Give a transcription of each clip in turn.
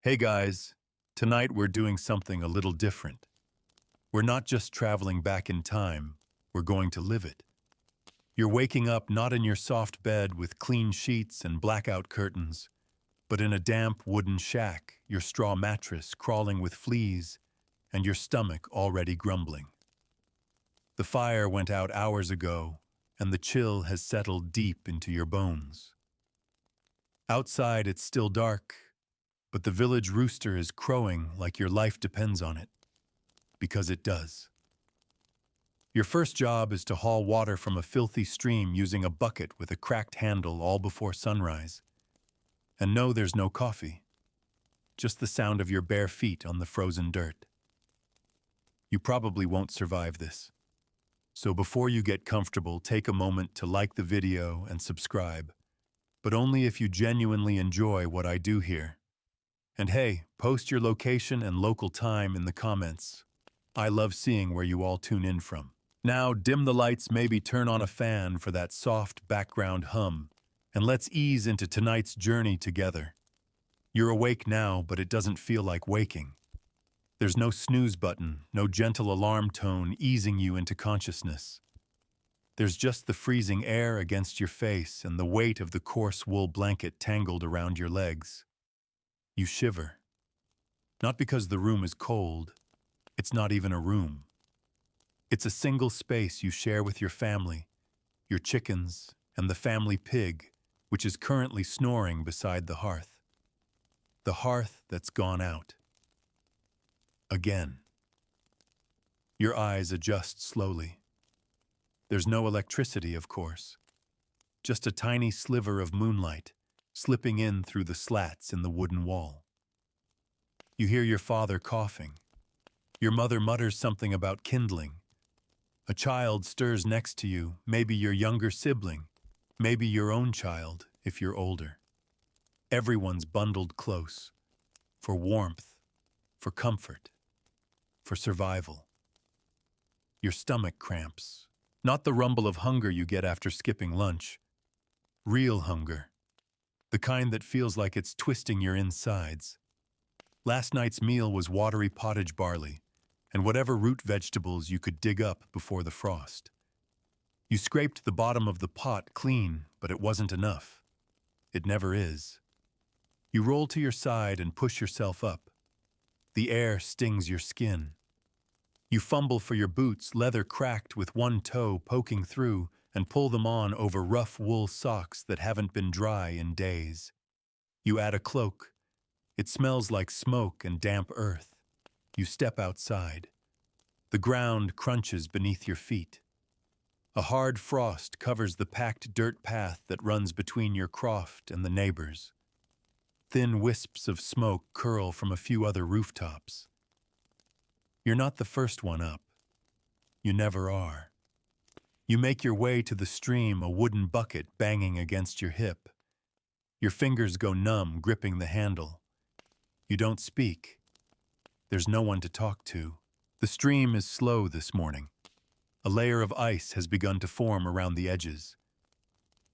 Hey guys, tonight we're doing something a little different. We're not just traveling back in time, we're going to live it. You're waking up not in your soft bed with clean sheets and blackout curtains, but in a damp wooden shack, your straw mattress crawling with fleas, and your stomach already grumbling. The fire went out hours ago, and the chill has settled deep into your bones. Outside it's still dark, but the village rooster is crowing like your life depends on it. Because it does. Your first job is to haul water from a filthy stream using a bucket with a cracked handle all before sunrise. And no, there's no coffee. Just the sound of your bare feet on the frozen dirt. You probably won't survive this. So before you get comfortable, take a moment to like the video and subscribe. But only if you genuinely enjoy what I do here. And hey, post your location and local time in the comments. I love seeing where you all tune in from. Now, dim the lights, maybe turn on a fan for that soft background hum, and let's ease into tonight's journey together. You're awake now, but it doesn't feel like waking. There's no snooze button, no gentle alarm tone easing you into consciousness. There's just the freezing air against your face and the weight of the coarse wool blanket tangled around your legs. You shiver. Not because the room is cold. It's not even a room. It's a single space you share with your family, your chickens, and the family pig, which is currently snoring beside the hearth. The hearth that's gone out. Again. Your eyes adjust slowly. There's no electricity, of course. Just a tiny sliver of moonlight slipping in through the slats in the wooden wall. You hear your father coughing. Your mother mutters something about kindling. A child stirs next to you, maybe your younger sibling, maybe your own child if you're older. Everyone's bundled close, for warmth, for comfort, for survival. Your stomach cramps, not the rumble of hunger you get after skipping lunch. Real hunger. The kind that feels like it's twisting your insides. Last night's meal was watery pottage barley, and whatever root vegetables you could dig up before the frost. You scraped the bottom of the pot clean, but it wasn't enough. It never is. You roll to your side and push yourself up. The air stings your skin. You fumble for your boots, leather cracked with one toe poking through, and pull them on over rough wool socks that haven't been dry in days. You add a cloak. It smells like smoke and damp earth. You step outside. The ground crunches beneath your feet. A hard frost covers the packed dirt path that runs between your croft and the neighbors. Thin wisps of smoke curl from a few other rooftops. You're not the first one up. You never are. You make your way to the stream, a wooden bucket banging against your hip. Your fingers go numb, gripping the handle. You don't speak. There's no one to talk to. The stream is slow this morning. A layer of ice has begun to form around the edges.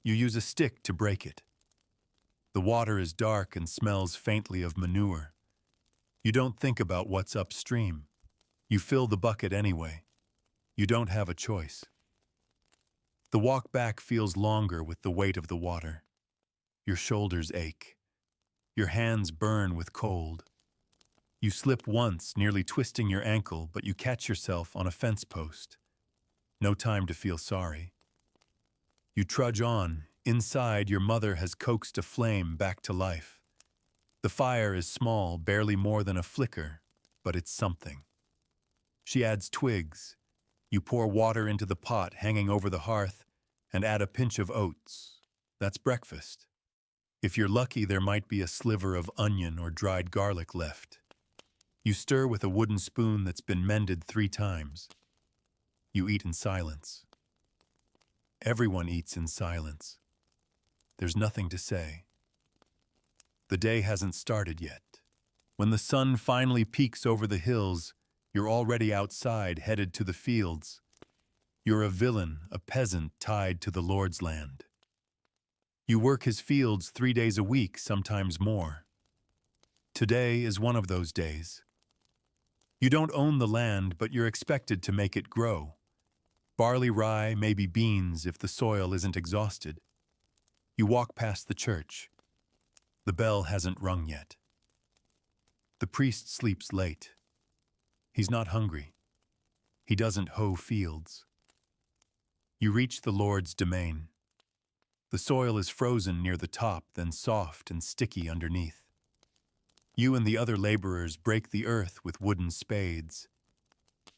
You use a stick to break it. The water is dark and smells faintly of manure. You don't think about what's upstream. You fill the bucket anyway. You don't have a choice. The walk back feels longer with the weight of the water. Your shoulders ache. Your hands burn with cold. You slip once, nearly twisting your ankle, but you catch yourself on a fence post. No time to feel sorry. You trudge on. Inside, your mother has coaxed a flame back to life. The fire is small, barely more than a flicker, but it's something. She adds twigs. You pour water into the pot hanging over the hearth and add a pinch of oats. That's breakfast. If you're lucky, there might be a sliver of onion or dried garlic left. You stir with a wooden spoon that's been mended 3 times. You eat in silence. Everyone eats in silence. There's nothing to say. The day hasn't started yet. When the sun finally peeks over the hills, you're already outside, headed to the fields. You're a villain, a peasant tied to the Lord's land. You work his fields 3 days a week, sometimes more. Today is one of those days. You don't own the land, but you're expected to make it grow. Barley, rye, maybe beans if the soil isn't exhausted. You walk past the church. The bell hasn't rung yet. The priest sleeps late. He's not hungry. He doesn't hoe fields. You reach the Lord's domain. The soil is frozen near the top, then soft and sticky underneath. You and the other laborers break the earth with wooden spades.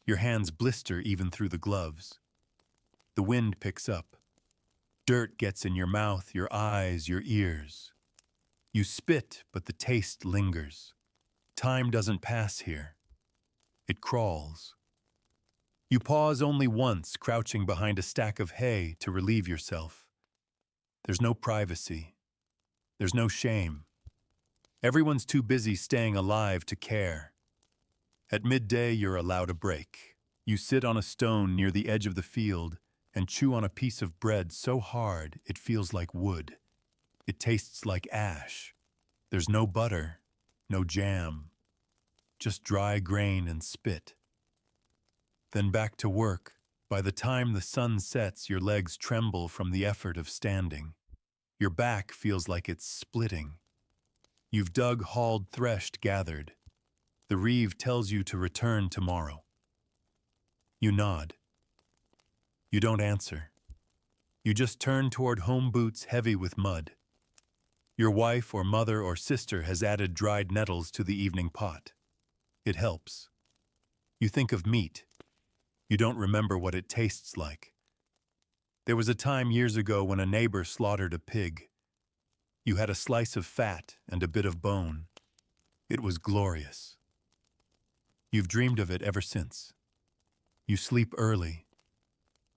Your hands blister even through the gloves. The wind picks up. Dirt gets in your mouth, your eyes, your ears. You spit, but the taste lingers. Time doesn't pass here. It crawls. You pause only once, crouching behind a stack of hay to relieve yourself. There's no privacy. There's no shame. Everyone's too busy staying alive to care. At midday, you're allowed a break. You sit on a stone near the edge of the field and chew on a piece of bread so hard it feels like wood. It tastes like ash. There's no butter, no jam, just dry grain and spit. Then back to work. By the time the sun sets, your legs tremble from the effort of standing. Your back feels like it's splitting. You've dug, hauled, threshed, gathered. The reeve tells you to return tomorrow. You nod. You don't answer. You just turn toward home boots heavy with mud. Your wife or mother or sister has added dried nettles to the evening pot. It helps. You think of meat. You don't remember what it tastes like. There was a time years ago when a neighbor slaughtered a pig. You had a slice of fat and a bit of bone. It was glorious. You've dreamed of it ever since. You sleep early.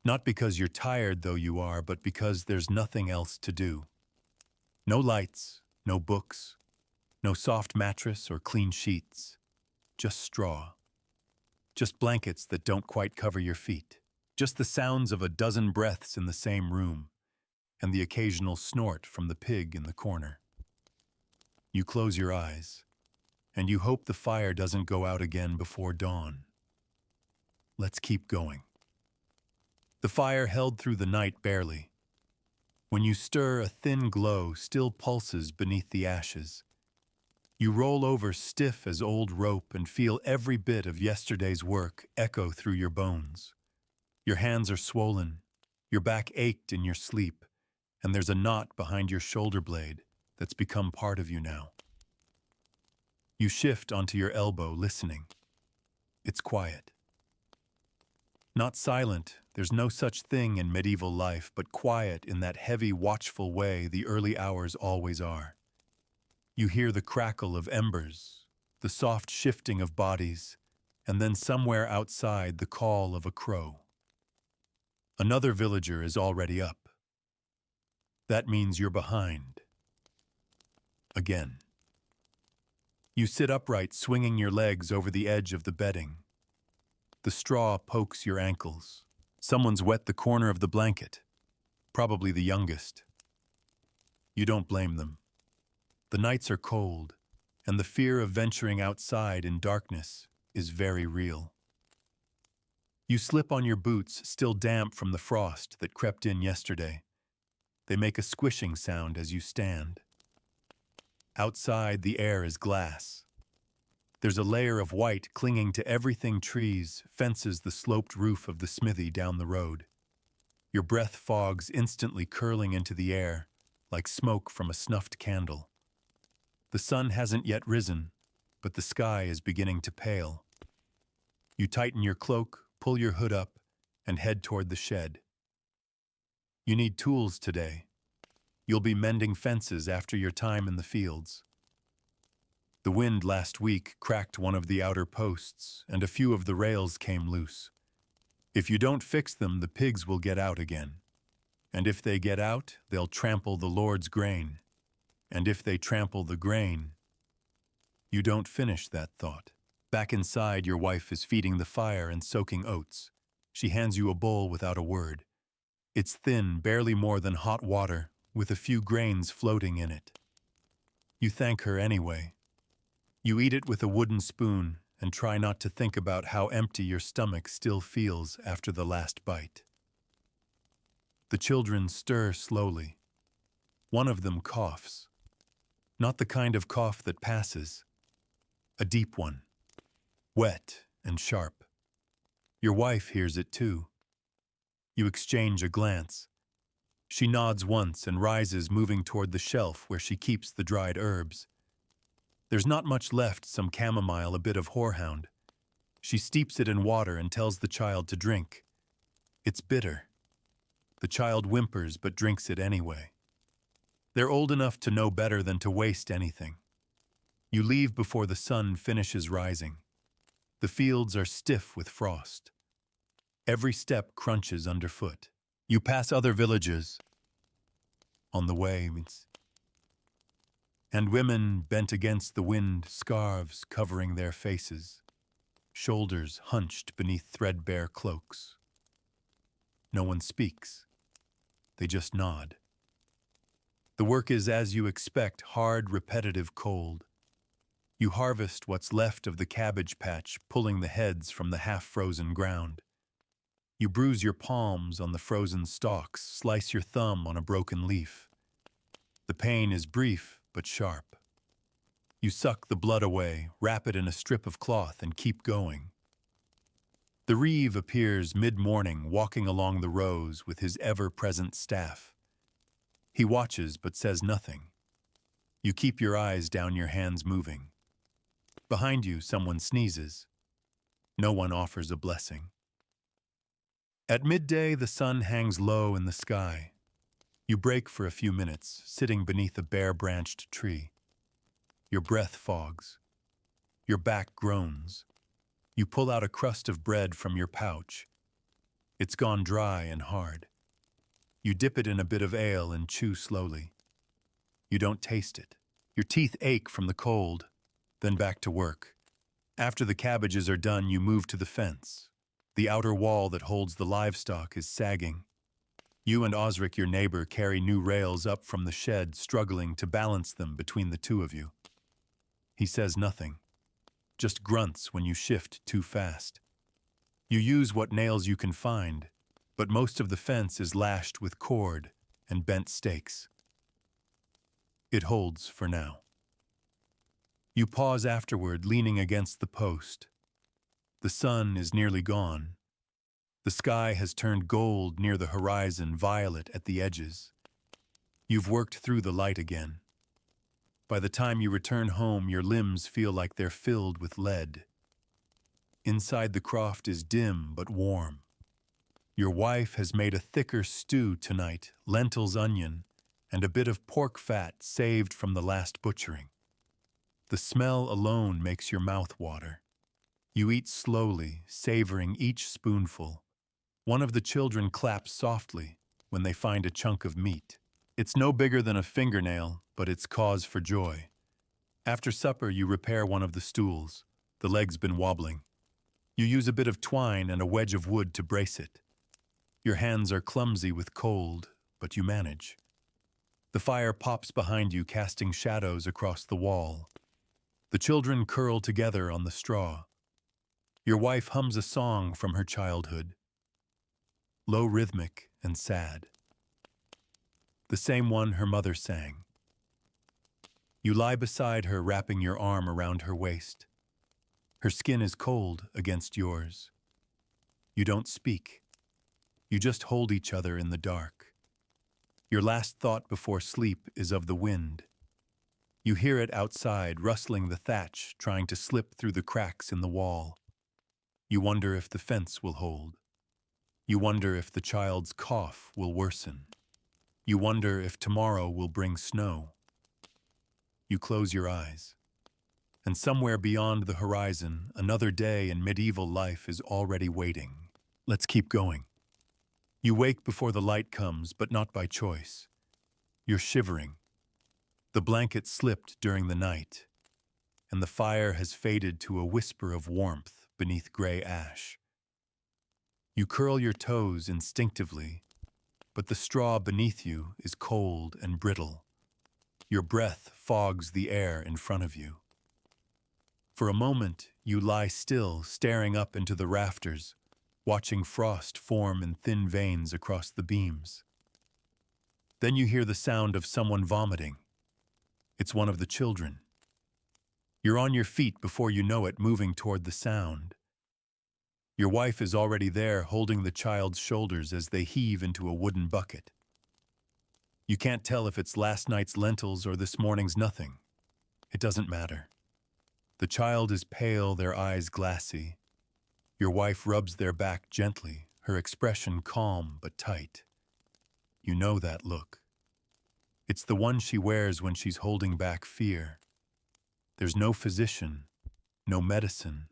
Not because you're tired, though you are, but because there's nothing else to do. No lights, no books, no soft mattress or clean sheets. Just straw. Just blankets that don't quite cover your feet. Just the sounds of a dozen breaths in the same room, and the occasional snort from the pig in the corner. You close your eyes, and you hope the fire doesn't go out again before dawn. Let's keep going. The fire held through the night barely. When you stir, a thin glow still pulses beneath the ashes. You roll over stiff as old rope and feel every bit of yesterday's work echo through your bones. Your hands are swollen, your back ached in your sleep, and there's a knot behind your shoulder blade that's become part of you now. You shift onto your elbow, listening. It's quiet. Not silent, there's no such thing in medieval life, but quiet in that heavy, watchful way the early hours always are. You hear the crackle of embers, the soft shifting of bodies, and then somewhere outside the call of a crow. Another villager is already up. That means you're behind. Again. You sit upright, swinging your legs over the edge of the bedding. The straw pokes your ankles. Someone's wet the corner of the blanket, probably the youngest. You don't blame them. The nights are cold, and the fear of venturing outside in darkness is very real. You slip on your boots, still damp from the frost that crept in yesterday. They make a squishing sound as you stand. Outside, the air is glass. There's a layer of white clinging to everything trees fences the sloped roof of the smithy down the road. Your breath fogs instantly curling into the air, like smoke from a snuffed candle. The sun hasn't yet risen, but the sky is beginning to pale. You tighten your cloak, pull your hood up, and head toward the shed. You need tools today. You'll be mending fences after your time in the fields. The wind last week cracked one of the outer posts, and a few of the rails came loose. If you don't fix them, the pigs will get out again. And if they get out, they'll trample the Lord's grain. And if they trample the grain, you don't finish that thought. Back inside, your wife is feeding the fire and soaking oats. She hands you a bowl without a word. It's thin, barely more than hot water, with a few grains floating in it. You thank her anyway. You eat it with a wooden spoon and try not to think about how empty your stomach still feels after the last bite. The children stir slowly. One of them coughs. Not the kind of cough that passes. A deep one. Wet and sharp. Your wife hears it too. You exchange a glance. She nods once and rises, moving toward the shelf where she keeps the dried herbs. There's not much left, some chamomile, a bit of horehound. She steeps it in water and tells the child to drink. It's bitter. The child whimpers but drinks it anyway. They're old enough to know better than to waste anything. You leave before the sun finishes rising. The fields are stiff with frost. Every step crunches underfoot. You pass other villages on the way, and women bent against the wind, scarves covering their faces, shoulders hunched beneath threadbare cloaks. No one speaks. They just nod. The work is, as you expect, hard, repetitive, cold. You harvest what's left of the cabbage patch, pulling the heads from the half-frozen ground. You bruise your palms on the frozen stalks, slice your thumb on a broken leaf. The pain is brief but sharp. You suck the blood away, wrap it in a strip of cloth, and keep going. The reeve appears mid-morning, walking along the rows with his ever-present staff. He watches but says nothing. You keep your eyes down, your hands moving. Behind you, someone sneezes. No one offers a blessing. At midday, the sun hangs low in the sky. You break for a few minutes, sitting beneath a bare-branched tree. Your breath fogs. Your back groans. You pull out a crust of bread from your pouch. It's gone dry and hard. You dip it in a bit of ale and chew slowly. You don't taste it. Your teeth ache from the cold. Then back to work. After the cabbages are done, you move to the fence. The outer wall that holds the livestock is sagging. You and Osric, your neighbor, carry new rails up from the shed, struggling to balance them between the two of you. He says nothing, just grunts when you shift too fast. You use what nails you can find, but most of the fence is lashed with cord and bent stakes. It holds for now. You pause afterward, leaning against the post. The sun is nearly gone. The sky has turned gold near the horizon, violet at the edges. You've worked through the light again. By the time you return home, your limbs feel like they're filled with lead. Inside the croft is dim but warm. Your wife has made a thicker stew tonight, lentils, onion, and a bit of pork fat saved from the last butchering. The smell alone makes your mouth water. You eat slowly, savoring each spoonful. One of the children claps softly when they find a chunk of meat. It's no bigger than a fingernail, but it's cause for joy. After supper, you repair one of the stools. The leg's been wobbling. You use a bit of twine and a wedge of wood to brace it. Your hands are clumsy with cold, but you manage. The fire pops behind you, casting shadows across the wall. The children curl together on the straw. Your wife hums a song from her childhood, low, rhythmic, and sad. The same one her mother sang. You lie beside her, wrapping your arm around her waist. Her skin is cold against yours. You don't speak. You just hold each other in the dark. Your last thought before sleep is of the wind. You hear it outside, rustling the thatch, trying to slip through the cracks in the wall. You wonder if the fence will hold. You wonder if the child's cough will worsen. You wonder if tomorrow will bring snow. You close your eyes. And somewhere beyond the horizon, another day in medieval life is already waiting. Let's keep going. You wake before the light comes, but not by choice. You're shivering. The blanket slipped during the night, and the fire has faded to a whisper of warmth beneath gray ash. You curl your toes instinctively, but the straw beneath you is cold and brittle. Your breath fogs the air in front of you. For a moment, you lie still, staring up into the rafters, watching frost form in thin veins across the beams. Then you hear the sound of someone vomiting. It's one of the children. You're on your feet before you know it, moving toward the sound. Your wife is already there, holding the child's shoulders as they heave into a wooden bucket. You can't tell if it's last night's lentils or this morning's nothing. It doesn't matter. The child is pale, their eyes glassy. Your wife rubs their back gently, her expression calm but tight. You know that look. It's the one she wears when she's holding back fear. There's no physician, no medicine,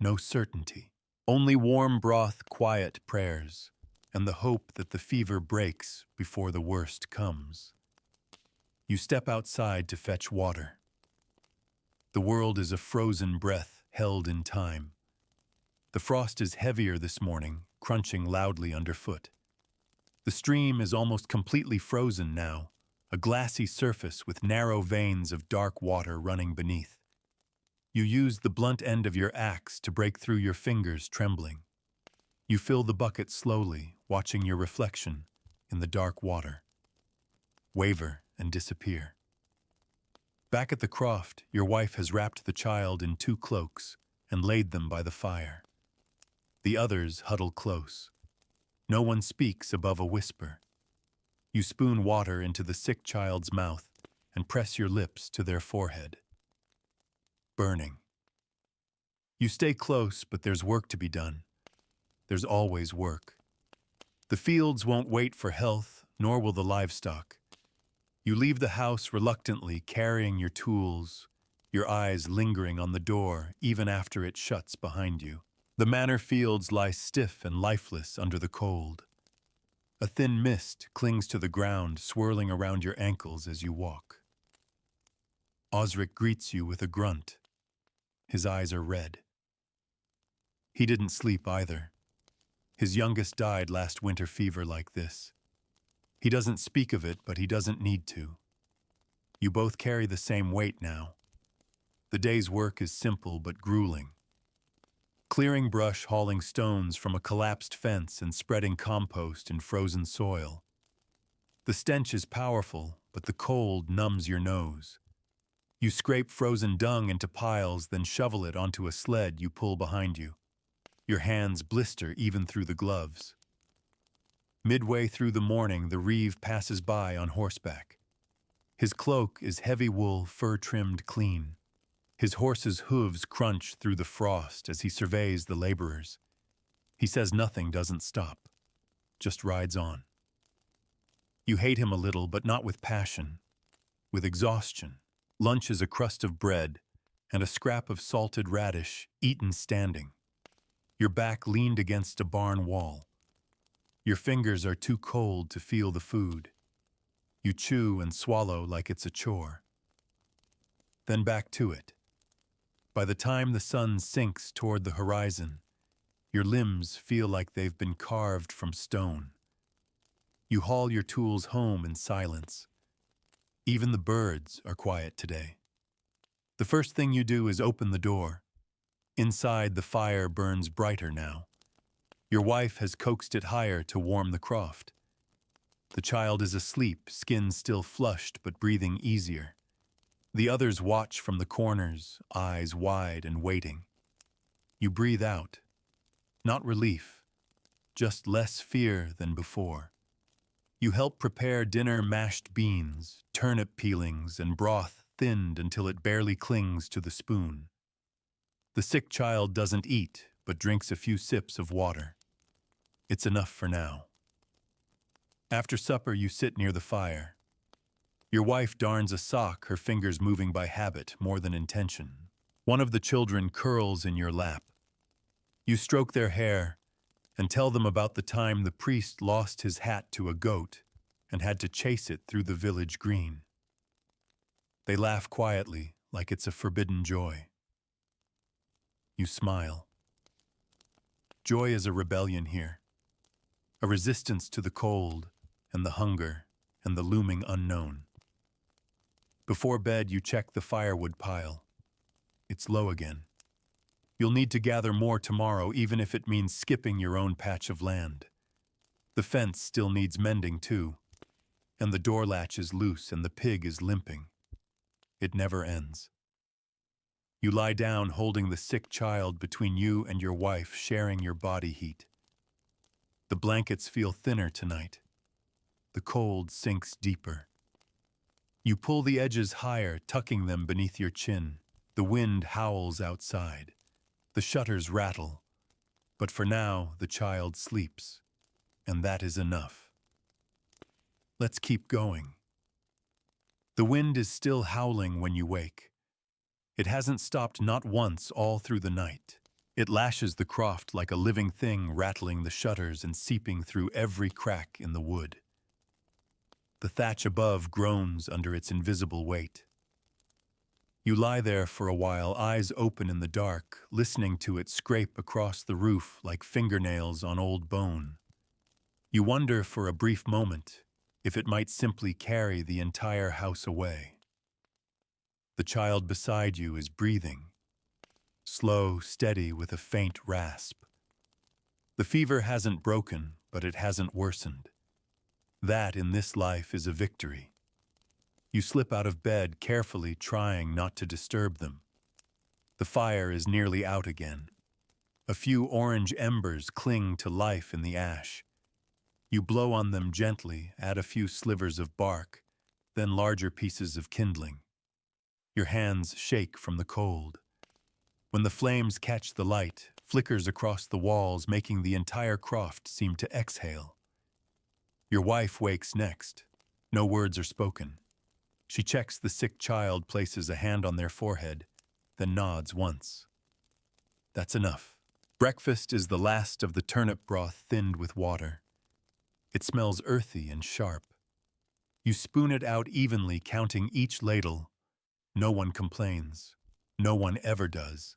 no certainty. Only warm broth, quiet prayers, and the hope that the fever breaks before the worst comes. You step outside to fetch water. The world is a frozen breath held in time. The frost is heavier this morning, crunching loudly underfoot. The stream is almost completely frozen now, a glassy surface with narrow veins of dark water running beneath. You use the blunt end of your axe to break through your fingers, trembling. You fill the bucket slowly, watching your reflection in the dark water waver and disappear. Back at the croft, your wife has wrapped the child in 2 cloaks and laid them by the fire. The others huddle close. No one speaks above a whisper. You spoon water into the sick child's mouth and press your lips to their forehead. Burning. You stay close, but there's work to be done. There's always work. The fields won't wait for health, nor will the livestock. You leave the house reluctantly, carrying your tools, your eyes lingering on the door even after it shuts behind you. The manor fields lie stiff and lifeless under the cold. A thin mist clings to the ground, swirling around your ankles as you walk. Osric greets you with a grunt. His eyes are red. He didn't sleep either. His youngest died last winter fever like this. He doesn't speak of it, but he doesn't need to. You both carry the same weight now. The day's work is simple but grueling. Clearing brush, hauling stones from a collapsed fence, and spreading compost in frozen soil. The stench is powerful, but the cold numbs your nose. You scrape frozen dung into piles, then shovel it onto a sled you pull behind you. Your hands blister even through the gloves. Midway through the morning, the reeve passes by on horseback. His cloak is heavy wool, fur-trimmed clean. His horse's hooves crunch through the frost as he surveys the laborers. He says nothing, doesn't stop, just rides on. You hate him a little, but not with passion, with exhaustion. Lunch is a crust of bread and a scrap of salted radish eaten standing. Your back leaned against a barn wall. Your fingers are too cold to feel the food. You chew and swallow like it's a chore. Then back to it. By the time the sun sinks toward the horizon, your limbs feel like they've been carved from stone. You haul your tools home in silence. Even the birds are quiet today. The first thing you do is open the door. Inside, the fire burns brighter now. Your wife has coaxed it higher to warm the croft. The child is asleep, skin still flushed but breathing easier. The others watch from the corners, eyes wide and waiting. You breathe out. Not relief, just less fear than before. You help prepare dinner: mashed beans, turnip peelings, and broth thinned until it barely clings to the spoon. The sick child doesn't eat, but drinks a few sips of water. It's enough for now. After supper, you sit near the fire. Your wife darns a sock, her fingers moving by habit more than intention. One of the children curls in your lap. You stroke their hair and tell them about the time the priest lost his hat to a goat and had to chase it through the village green. They laugh quietly, like it's a forbidden joy. You smile. Joy is a rebellion here, a resistance to the cold and the hunger and the looming unknown. Before bed, you check the firewood pile. It's low again. You'll need to gather more tomorrow, even if it means skipping your own patch of land. The fence still needs mending, too, and the door latch is loose and the pig is limping. It never ends. You lie down holding the sick child between you and your wife, sharing your body heat. The blankets feel thinner tonight. The cold sinks deeper. You pull the edges higher, tucking them beneath your chin. The wind howls outside. The shutters rattle. But for now, the child sleeps. And that is enough. Let's keep going. The wind is still howling when you wake. It hasn't stopped not once all through the night. It lashes the croft like a living thing, rattling the shutters and seeping through every crack in the wood. The thatch above groans under its invisible weight. You lie there for a while, eyes open in the dark, listening to it scrape across the roof like fingernails on old bone. You wonder for a brief moment if it might simply carry the entire house away. The child beside you is breathing, slow, steady, with a faint rasp. The fever hasn't broken, but it hasn't worsened. That, in this life, is a victory. You slip out of bed, carefully trying not to disturb them. The fire is nearly out again. A few orange embers cling to life in the ash. You blow on them gently, add a few slivers of bark, then larger pieces of kindling. Your hands shake from the cold. When the flames catch the light, flickers across the walls, making the entire croft seem to exhale. Your wife wakes next. No words are spoken. She checks the sick child, places a hand on their forehead, then nods once. That's enough. Breakfast is the last of the turnip broth thinned with water. It smells earthy and sharp. You spoon it out evenly, counting each ladle. No one complains. No one ever does.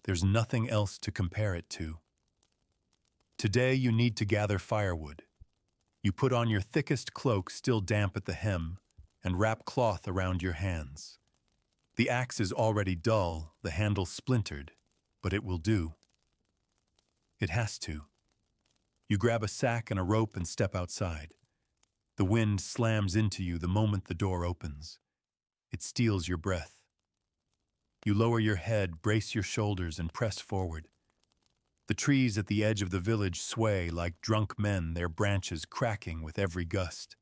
There's nothing else to compare it to. Today you need to gather firewood. You put on your thickest cloak, still damp at the hem, and wrap cloth around your hands. The axe is already dull, the handle splintered, but it will do. It has to. You grab a sack and a rope and step outside. The wind slams into you the moment the door opens. It steals your breath. You lower your head, brace your shoulders, and press forward. The trees at the edge of the village sway like drunk men, their branches cracking with every gust.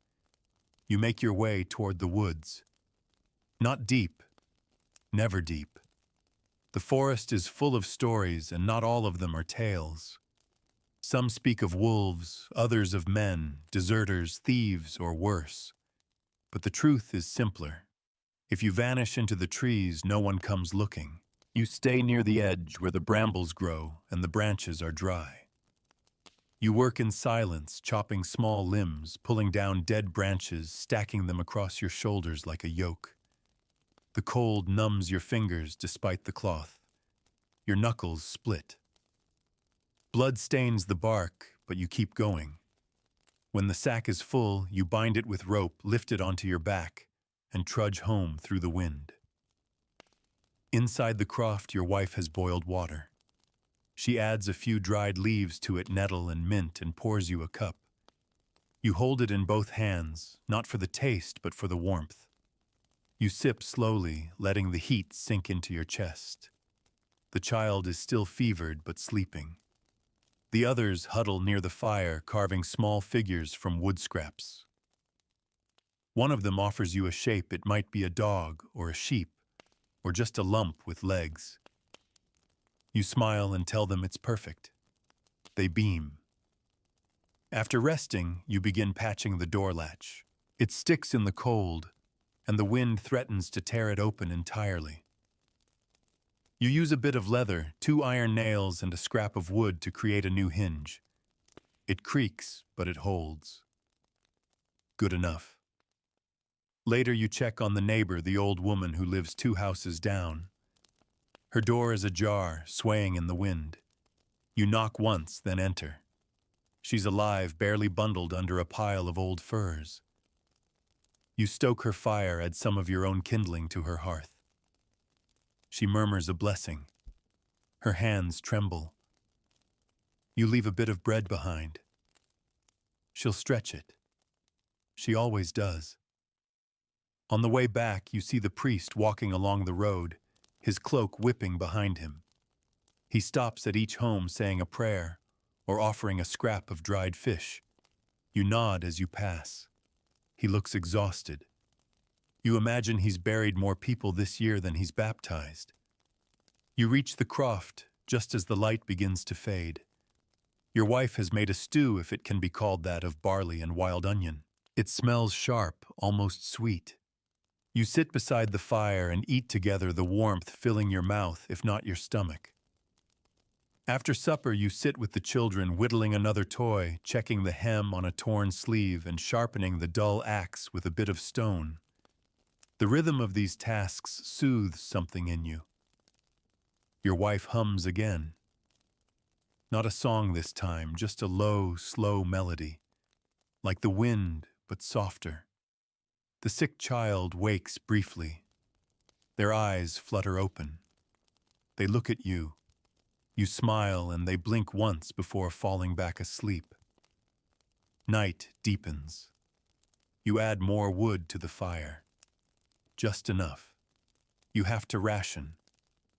You make your way toward the woods. Not deep, never deep. The forest is full of stories, and not all of them are tales. Some speak of wolves, others of men, deserters, thieves, or worse. But the truth is simpler. If you vanish into the trees, no one comes looking. You stay near the edge where the brambles grow and the branches are dry. You work in silence, chopping small limbs, pulling down dead branches, stacking them across your shoulders like a yoke. The cold numbs your fingers despite the cloth. Your knuckles split. Blood stains the bark, but you keep going. When the sack is full, you bind it with rope, lift it onto your back, and trudge home through the wind. Inside the croft, your wife has boiled water. She adds a few dried leaves to it, nettle and mint, and pours you a cup. You hold it in both hands, not for the taste, but for the warmth. You sip slowly, letting the heat sink into your chest. The child is still fevered, but sleeping. The others huddle near the fire, carving small figures from wood scraps. One of them offers you a shape. It might be a dog or a sheep, or just a lump with legs. You smile and tell them it's perfect. They beam. After resting, you begin patching the door latch. It sticks in the cold, and the wind threatens to tear it open entirely. You use a bit of leather, 2 iron nails, and a scrap of wood to create a new hinge. It creaks, but it holds. Good enough. Later you check on the neighbor, the old woman who lives 2 houses down. Her door is ajar, swaying in the wind. You knock once, then enter. She's alive, barely bundled under a pile of old furs. You stoke her fire, add some of your own kindling to her hearth. She murmurs a blessing. Her hands tremble. You leave a bit of bread behind. She'll stretch it. She always does. On the way back, you see the priest walking along the road, his cloak whipping behind him. He stops at each home saying a prayer or offering a scrap of dried fish. You nod as you pass. He looks exhausted. You imagine he's buried more people this year than he's baptized. You reach the croft just as the light begins to fade. Your wife has made a stew, if it can be called that, of barley and wild onion. It smells sharp, almost sweet. You sit beside the fire and eat together, the warmth filling your mouth, if not your stomach. After supper, you sit with the children, whittling another toy, checking the hem on a torn sleeve and sharpening the dull axe with a bit of stone. The rhythm of these tasks soothes something in you. Your wife hums again. Not a song this time, just a low, slow melody, like the wind, but softer. The sick child wakes briefly. Their eyes flutter open. They look at you. You smile and they blink once before falling back asleep. Night deepens. You add more wood to the fire. Just enough. You have to ration.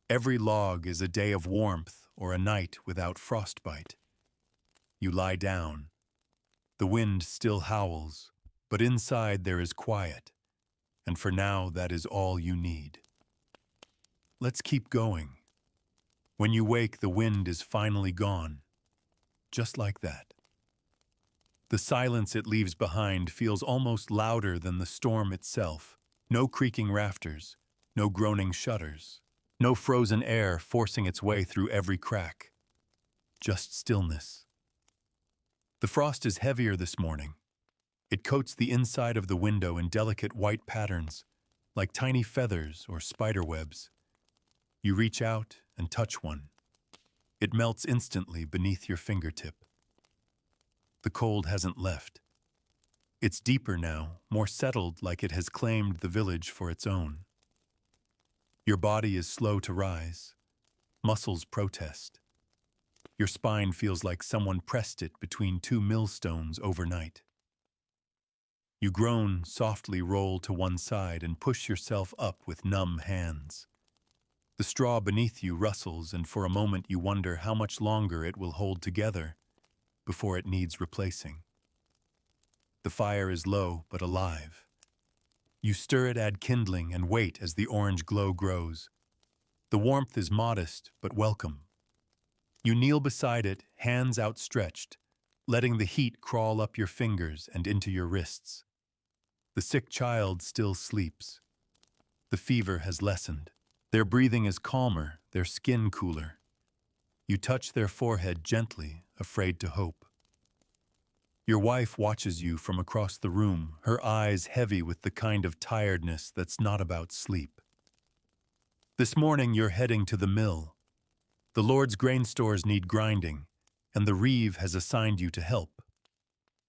Every log is a day of warmth or a night without frostbite. You lie down. The wind still howls, but inside there is quiet, and for now that is all you need. Let's keep going. When you wake, the wind is finally gone, just like that. The silence it leaves behind feels almost louder than the storm itself. No creaking rafters, no groaning shutters, no frozen air forcing its way through every crack. Just stillness. The frost is heavier this morning. It coats the inside of the window in delicate white patterns, like tiny feathers or spider webs. You reach out and touch one. It melts instantly beneath your fingertip. The cold hasn't left. It's deeper now, more settled, like it has claimed the village for its own. Your body is slow to rise. Muscles protest. Your spine feels like someone pressed it between two millstones overnight. You groan, softly roll to one side and push yourself up with numb hands. The straw beneath you rustles, and for a moment you wonder how much longer it will hold together before it needs replacing. The fire is low but alive. You stir it, add kindling, and wait as the orange glow grows. The warmth is modest but welcome. You kneel beside it, hands outstretched, letting the heat crawl up your fingers and into your wrists. The sick child still sleeps. The fever has lessened. Their breathing is calmer, their skin cooler. You touch their forehead gently, afraid to hope. Your wife watches you from across the room, her eyes heavy with the kind of tiredness that's not about sleep. This morning you're heading to the mill. The Lord's grain stores need grinding, and the Reeve has assigned you to help.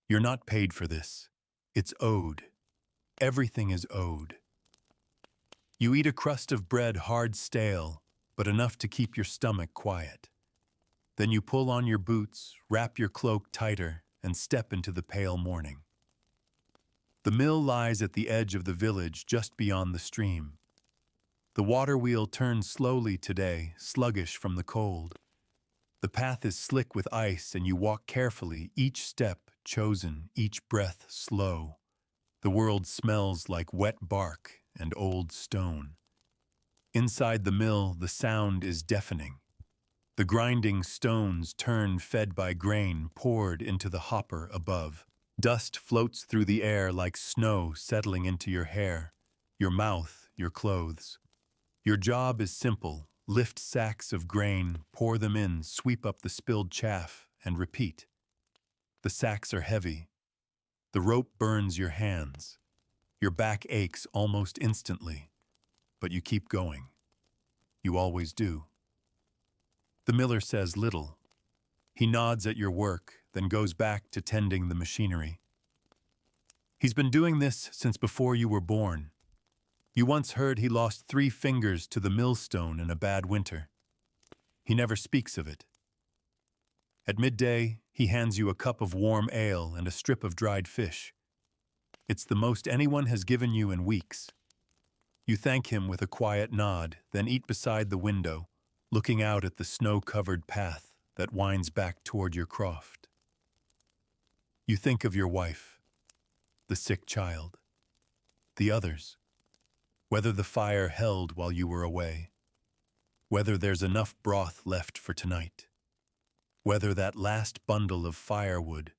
You're not paid for this. It's owed. Everything is owed. You eat a crust of bread, hard stale, but enough to keep your stomach quiet. Then you pull on your boots, wrap your cloak tighter, and step into the pale morning. The mill lies at the edge of the village just beyond the stream. The water wheel turns slowly today, sluggish from the cold. The path is slick with ice and you walk carefully, each step chosen, each breath slow. The world smells like wet bark and old stone. Inside the mill, the sound is deafening. The grinding stones turn, fed by grain poured into the hopper above. Dust floats through the air like snow settling into your hair, your mouth, your clothes. Your job is simple: lift sacks of grain, pour them in, sweep up the spilled chaff, and repeat. The sacks are heavy. The rope burns your hands. Your back aches almost instantly, but you keep going. You always do. The miller says little. He nods at your work, then goes back to tending the machinery. He's been doing this since before you were born. You once heard he lost 3 fingers to the millstone in a bad winter. He never speaks of it. At midday, he hands you a cup of warm ale and a strip of dried fish. It's the most anyone has given you in weeks. You thank him with a quiet nod, then eat beside the window, looking out at the snow-covered path that winds back toward your croft. You think of your wife, the sick child, the others, whether the fire held while you were away, whether there's enough broth left for tonight, whether that last bundle of firewood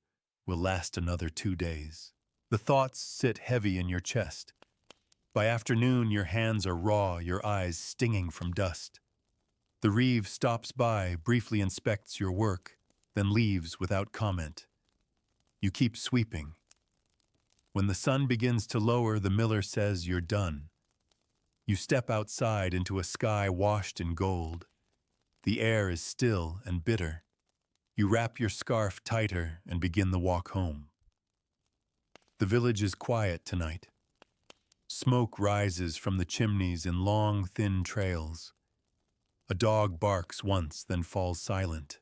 will last another 2 days. The thoughts sit heavy in your chest. By afternoon, your hands are raw, your eyes stinging from dust. The reeve stops by, briefly inspects your work, then leaves without comment. You keep sweeping. When the sun begins to lower, the miller says you're done. You step outside into a sky washed in gold. The air is still and bitter. You wrap your scarf tighter and begin the walk home. The village is quiet tonight. Smoke rises from the chimneys in long, thin trails. A dog barks once, then falls silent.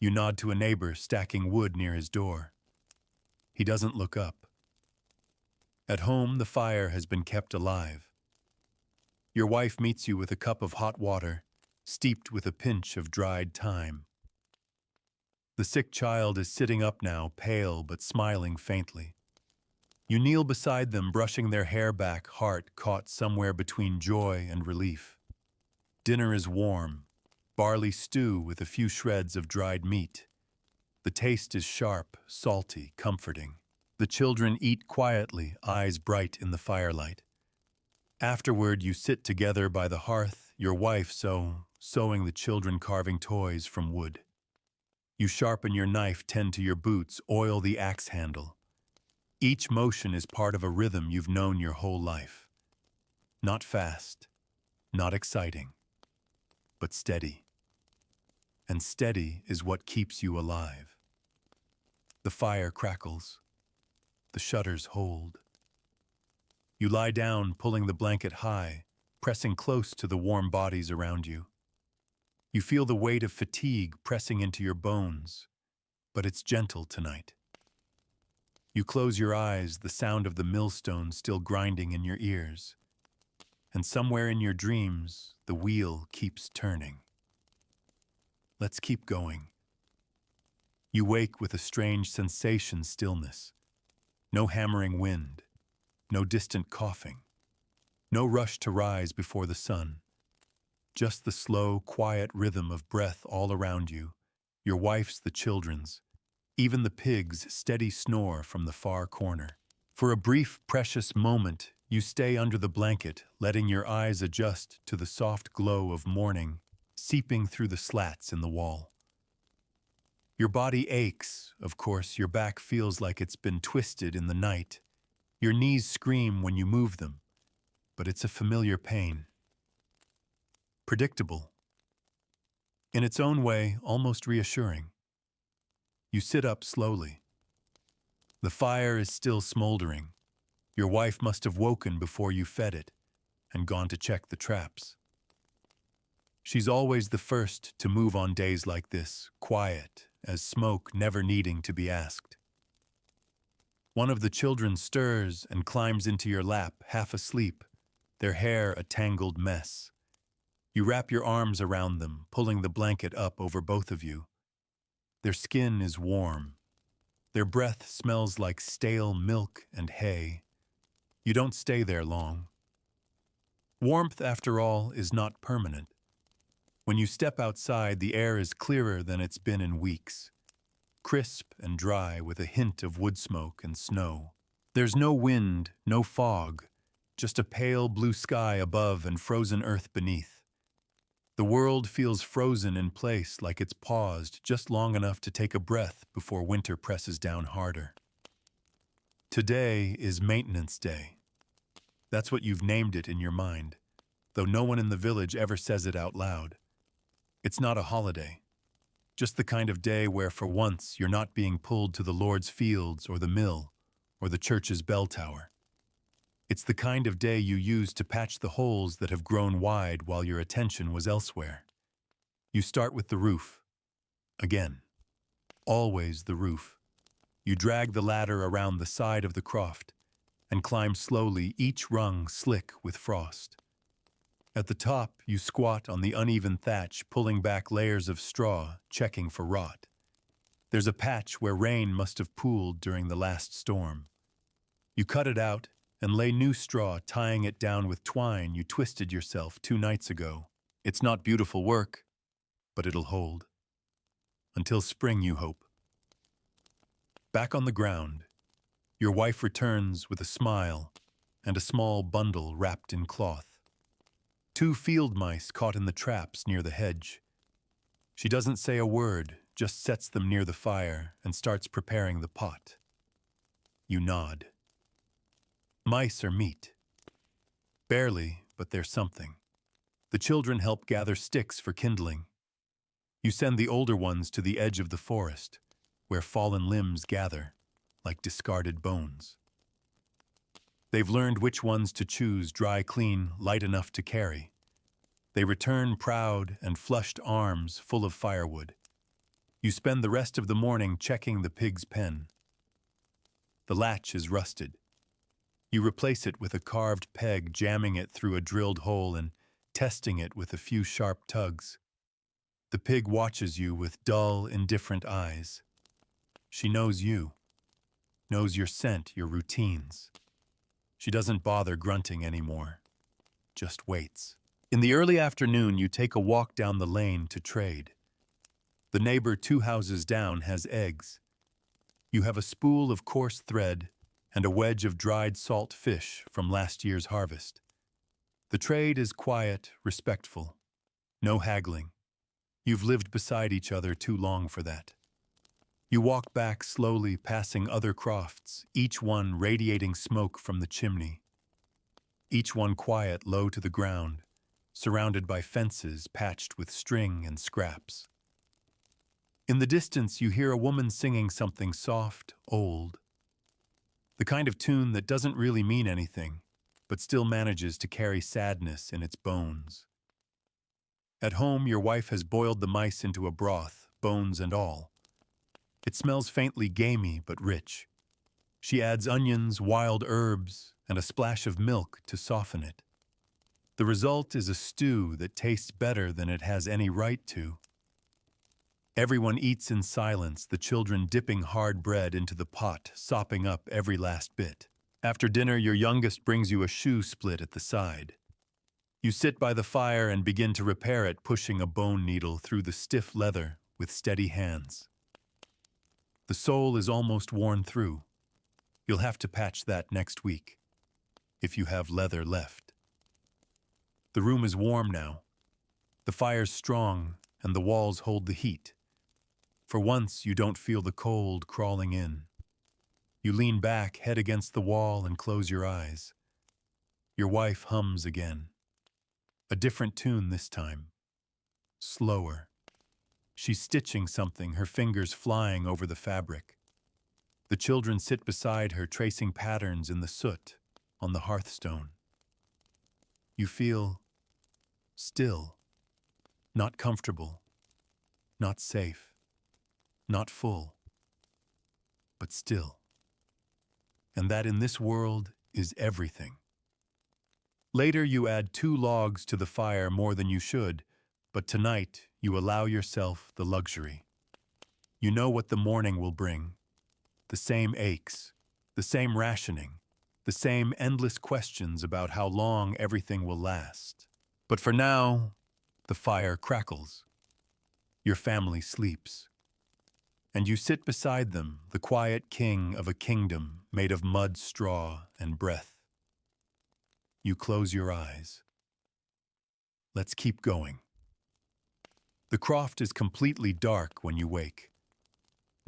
You nod to a neighbor stacking wood near his door. He doesn't look up. At home, the fire has been kept alive. Your wife meets you with a cup of hot water, steeped with a pinch of dried thyme. The sick child is sitting up now, pale but smiling faintly. You kneel beside them, brushing their hair back, heart caught somewhere between joy and relief. Dinner is warm, barley stew with a few shreds of dried meat. The taste is sharp, salty, comforting. The children eat quietly, eyes bright in the firelight. Afterward, you sit together by the hearth, your wife sewing the children carving toys from wood. You sharpen your knife, tend to your boots, oil the axe handle. Each motion is part of a rhythm you've known your whole life. Not fast, not exciting, but steady. And steady is what keeps you alive. The fire crackles. The shutters hold. You lie down, pulling the blanket high, pressing close to the warm bodies around you. You feel the weight of fatigue pressing into your bones, but it's gentle tonight. You close your eyes, the sound of the millstone still grinding in your ears. And somewhere in your dreams, the wheel keeps turning. Let's keep going. You wake with a strange sensation, stillness. No hammering wind, no distant coughing, no rush to rise before the sun. Just the slow, quiet rhythm of breath all around you, your wife's, the children's, even the pig's steady snore from the far corner. For a brief, precious moment, you stay under the blanket, letting your eyes adjust to the soft glow of morning seeping through the slats in the wall. Your body aches, of course, your back feels like it's been twisted in the night. Your knees scream when you move them, but it's a familiar pain. Predictable. In its own way, almost reassuring. You sit up slowly. The fire is still smoldering. Your wife must have woken before you fed it and gone to check the traps. She's always the first to move on days like this, quiet as smoke, never needing to be asked. One of the children stirs and climbs into your lap, half asleep, their hair a tangled mess. You wrap your arms around them, pulling the blanket up over both of you. Their skin is warm. Their breath smells like stale milk and hay. You don't stay there long. Warmth, after all, is not permanent. When you step outside, the air is clearer than it's been in weeks. Crisp and dry with a hint of wood smoke and snow. There's no wind, no fog, just a pale blue sky above and frozen earth beneath. The world feels frozen in place, like it's paused just long enough to take a breath before winter presses down harder. Today is Maintenance Day. That's what you've named it in your mind, though no one in the village ever says it out loud. It's not a holiday, just the kind of day where for once you're not being pulled to the Lord's fields or the mill or the church's bell tower. It's the kind of day you use to patch the holes that have grown wide while your attention was elsewhere. You start with the roof. Again. Always the roof. You drag the ladder around the side of the croft and climb slowly, each rung slick with frost. At the top, you squat on the uneven thatch, pulling back layers of straw, checking for rot. There's a patch where rain must have pooled during the last storm. You cut it out and lay new straw, tying it down with twine you twisted yourself 2 nights ago. It's not beautiful work, but it'll hold. Until spring, you hope. Back on the ground, your wife returns with a smile and a small bundle wrapped in cloth. 2 field mice caught in the traps near the hedge. She doesn't say a word, just sets them near the fire and starts preparing the pot. You nod. Mice are meat. Barely, but they're something. The children help gather sticks for kindling. You send the older ones to the edge of the forest, where fallen limbs gather, like discarded bones. They've learned which ones to choose, dry, clean, light enough to carry. They return proud and flushed arms full of firewood. You spend the rest of the morning checking the pig's pen. The latch is rusted. You replace it with a carved peg, jamming it through a drilled hole and testing it with a few sharp tugs. The pig watches you with dull, indifferent eyes. She knows you, knows your scent, your routines. She doesn't bother grunting anymore, just waits. In the early afternoon, you take a walk down the lane to trade. The neighbor 2 houses down has eggs. You have a spool of coarse thread and a wedge of dried salt fish from last year's harvest. The trade is quiet, respectful. No haggling. You've lived beside each other too long for that. You walk back slowly, passing other crofts, each one radiating smoke from the chimney. Each one quiet, low to the ground, surrounded by fences patched with string and scraps. In the distance, you hear a woman singing something soft, old. The kind of tune that doesn't really mean anything, but still manages to carry sadness in its bones. At home, your wife has boiled the mice into a broth, bones and all. It smells faintly gamey but rich. She adds onions, wild herbs, and a splash of milk to soften it. The result is a stew that tastes better than it has any right to. Everyone eats in silence, the children dipping hard bread into the pot, sopping up every last bit. After dinner, your youngest brings you a shoe split at the side. You sit by the fire and begin to repair it, pushing a bone needle through the stiff leather with steady hands. The sole is almost worn through. You'll have to patch that next week, if you have leather left. The room is warm now. The fire's strong, and the walls hold the heat. For once, you don't feel the cold crawling in. You lean back, head against the wall, and close your eyes. Your wife hums again. A different tune this time. Slower. She's stitching something, her fingers flying over the fabric. The children sit beside her, tracing patterns in the soot on the hearthstone. You feel still, not comfortable, not safe, not full, but still. And that in this world is everything. Later, you add 2 logs to the fire, more than you should, but tonight you allow yourself the luxury. You know what the morning will bring. The same aches, the same rationing, the same endless questions about how long everything will last. But for now, the fire crackles. Your family sleeps. And you sit beside them, the quiet king of a kingdom made of mud, straw, and breath. You close your eyes. Let's keep going. The croft is completely dark when you wake.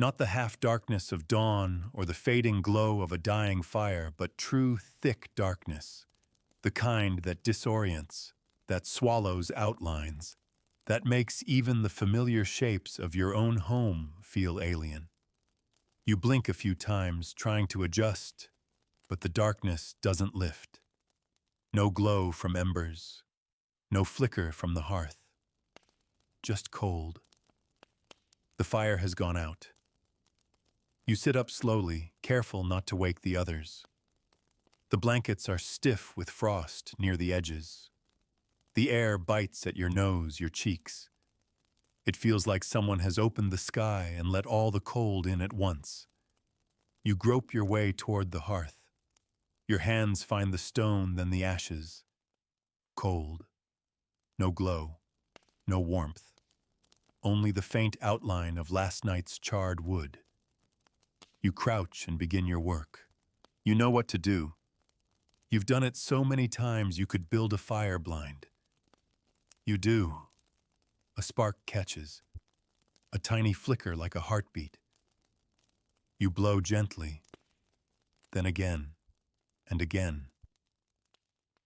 Not the half-darkness of dawn or the fading glow of a dying fire, but true, thick darkness, the kind that disorients, that swallows outlines, that makes even the familiar shapes of your own home feel alien. You blink a few times, trying to adjust, but the darkness doesn't lift. No glow from embers, no flicker from the hearth. Just cold. The fire has gone out. You sit up slowly, careful not to wake the others. The blankets are stiff with frost near the edges. The air bites at your nose, your cheeks. It feels like someone has opened the sky and let all the cold in at once. You grope your way toward the hearth. Your hands find the stone, then the ashes. Cold. No glow. No warmth. Only the faint outline of last night's charred wood. You crouch and begin your work. You know what to do. You've done it so many times you could build a fire blind. You do. A spark catches. A tiny flicker like a heartbeat. You blow gently, then again and again.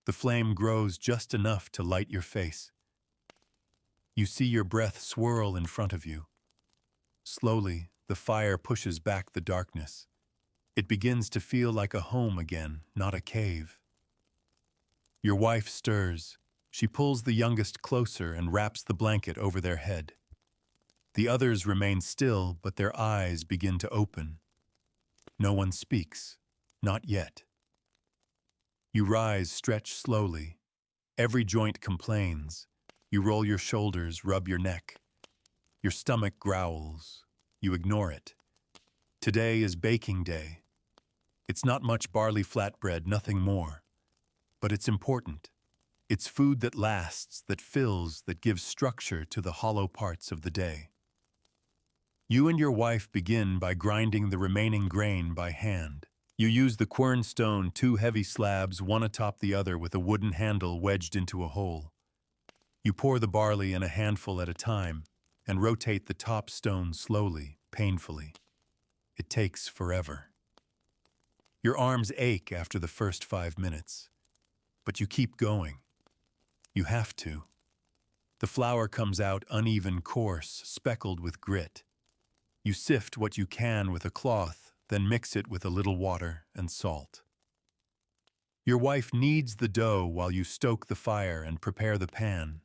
The flame grows just enough to light your face. You see your breath swirl in front of you. Slowly, the fire pushes back the darkness. It begins to feel like a home again, not a cave. Your wife stirs. She pulls the youngest closer and wraps the blanket over their head. The others remain still, but their eyes begin to open. No one speaks, not yet. You rise, stretch slowly. Every joint complains. You roll your shoulders, rub your neck. Your stomach growls. You ignore it. Today is baking day. It's not much barley flatbread, nothing more. But it's important. It's food that lasts, that fills, that gives structure to the hollow parts of the day. You and your wife begin by grinding the remaining grain by hand. You use the quern stone, 2 heavy slabs, one atop the other with a wooden handle wedged into a hole. You pour the barley in a handful at a time and rotate the top stone slowly, painfully. It takes forever. Your arms ache after the first 5 minutes, but you keep going. You have to. The flour comes out uneven, coarse, speckled with grit. You sift what you can with a cloth, then mix it with a little water and salt. Your wife kneads the dough while you stoke the fire and prepare the pan.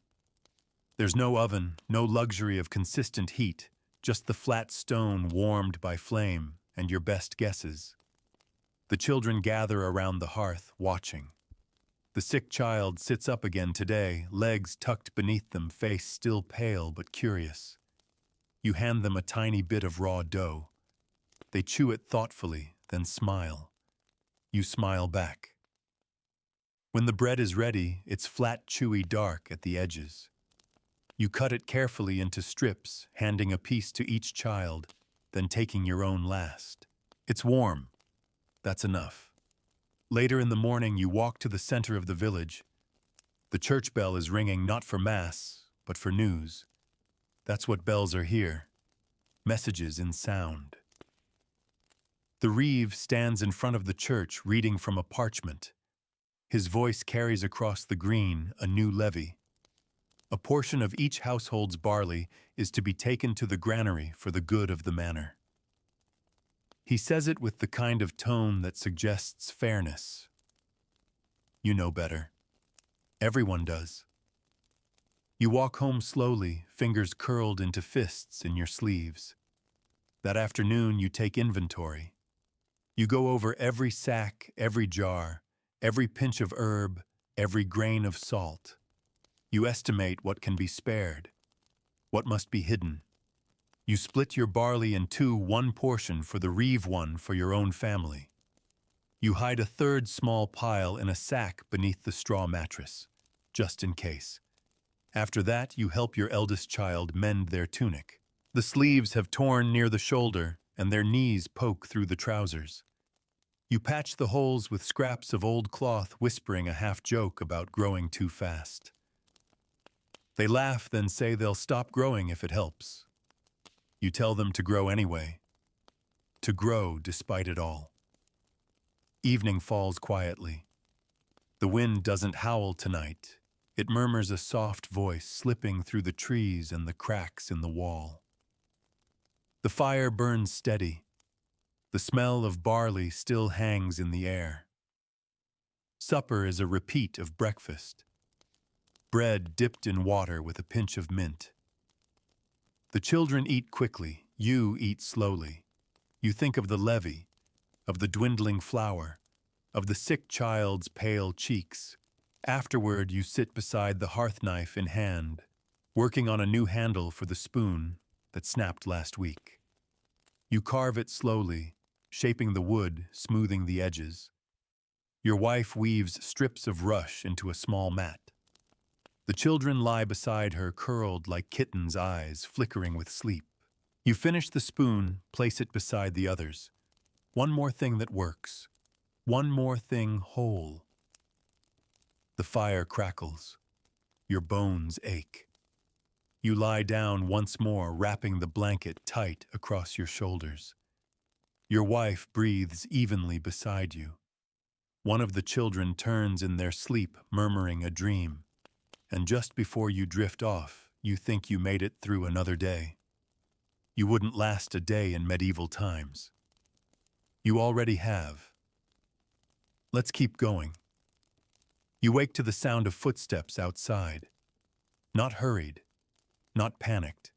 There's no oven, no luxury of consistent heat, just the flat stone warmed by flame and your best guesses. The children gather around the hearth, watching. The sick child sits up again today, legs tucked beneath them, face still pale but curious. You hand them a tiny bit of raw dough. They chew it thoughtfully, then smile. You smile back. When the bread is ready, it's flat, chewy, dark at the edges. You cut it carefully into strips, handing a piece to each child, then taking your own last. It's warm. That's enough. Later in the morning, you walk to the center of the village. The church bell is ringing not for mass, but for news. That's what bells are here. Messages in sound. The reeve stands in front of the church, reading from a parchment. His voice carries across the green a new levy. A portion of each household's barley is to be taken to the granary for the good of the manor. He says it with the kind of tone that suggests fairness. You know better. Everyone does. You walk home slowly, fingers curled into fists in your sleeves. That afternoon, you take inventory. You go over every sack, every jar, every pinch of herb, every grain of salt. You estimate what can be spared, what must be hidden. You split your barley in 2, one portion for the reeve, one for your own family. You hide a 3rd small pile in a sack beneath the straw mattress, just in case. After that, you help your eldest child mend their tunic. The sleeves have torn near the shoulder, and their knees poke through the trousers. You patch the holes with scraps of old cloth, whispering a half-joke about growing too fast. They laugh, then say they'll stop growing if it helps. You tell them to grow anyway. To grow despite it all. Evening falls quietly. The wind doesn't howl tonight. It murmurs a soft voice slipping through the trees and the cracks in the wall. The fire burns steady. The smell of barley still hangs in the air. Supper is a repeat of breakfast. Bread dipped in water with a pinch of mint. The children eat quickly, you eat slowly. You think of the levee, of the dwindling flour, of the sick child's pale cheeks. Afterward, you sit beside the hearth knife in hand, working on a new handle for the spoon that snapped last week. You carve it slowly, shaping the wood, smoothing the edges. Your wife weaves strips of rush into a small mat. The children lie beside her, curled like kittens' eyes, flickering with sleep. You finish the spoon, place it beside the others. One more thing that works. One more thing whole. The fire crackles. Your bones ache. You lie down once more, wrapping the blanket tight across your shoulders. Your wife breathes evenly beside you. One of the children turns in their sleep, murmuring a dream. And just before you drift off, you think you made it through another day. You wouldn't last a day in medieval times. You already have. Let's keep going. You wake to the sound of footsteps outside. Not hurried, not panicked.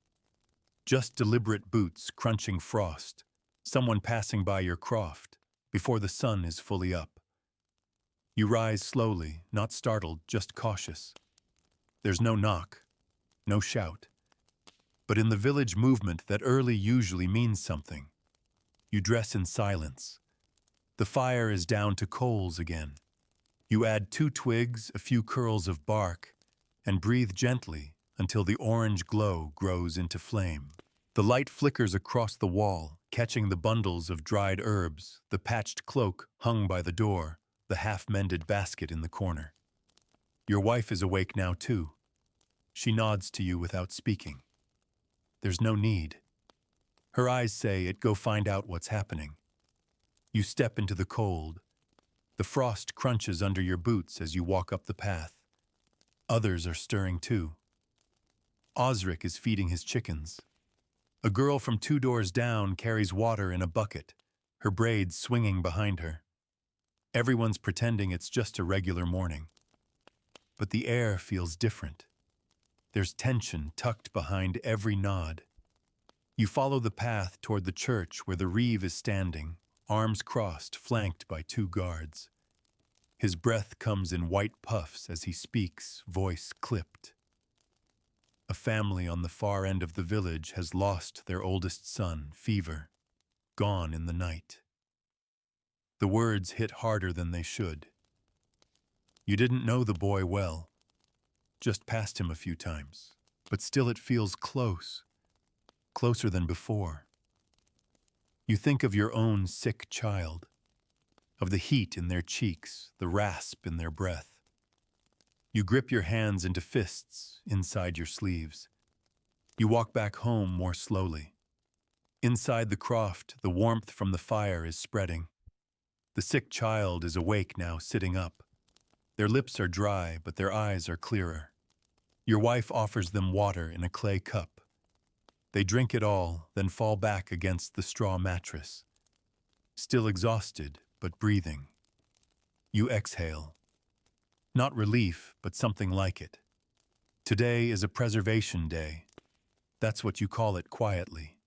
Just deliberate boots crunching frost, someone passing by your croft before the sun is fully up. You rise slowly, not startled, just cautious. There's no knock, no shout. But in the village movement, that early usually means something. You dress in silence. The fire is down to coals again. You add 2 twigs, a few curls of bark, and breathe gently until the orange glow grows into flame. The light flickers across the wall, catching the bundles of dried herbs, the patched cloak hung by the door, the half-mended basket in the corner. Your wife is awake now too. She nods to you without speaking. There's no need. Her eyes say it, go find out what's happening. You step into the cold. The frost crunches under your boots as you walk up the path. Others are stirring too. Osric is feeding his chickens. A girl from 2 doors down carries water in a bucket, her braids swinging behind her. Everyone's pretending it's just a regular morning. But the air feels different. There's tension tucked behind every nod. You follow the path toward the church where the reeve is standing, arms crossed, flanked by 2 guards. His breath comes in white puffs as he speaks, voice clipped. A family on the far end of the village has lost their oldest son, fever, gone in the night. The words hit harder than they should. You didn't know the boy well, just passed him a few times, but still it feels close, closer than before. You think of your own sick child, of the heat in their cheeks, the rasp in their breath. You grip your hands into fists inside your sleeves. You walk back home more slowly. Inside the croft, the warmth from the fire is spreading. The sick child is awake now, sitting up. Their lips are dry, but their eyes are clearer. Your wife offers them water in a clay cup. They drink it all, then fall back against the straw mattress. Still exhausted, but breathing. You exhale. Not relief, but something like it. Today is a preservation day. That's what you call it quietly.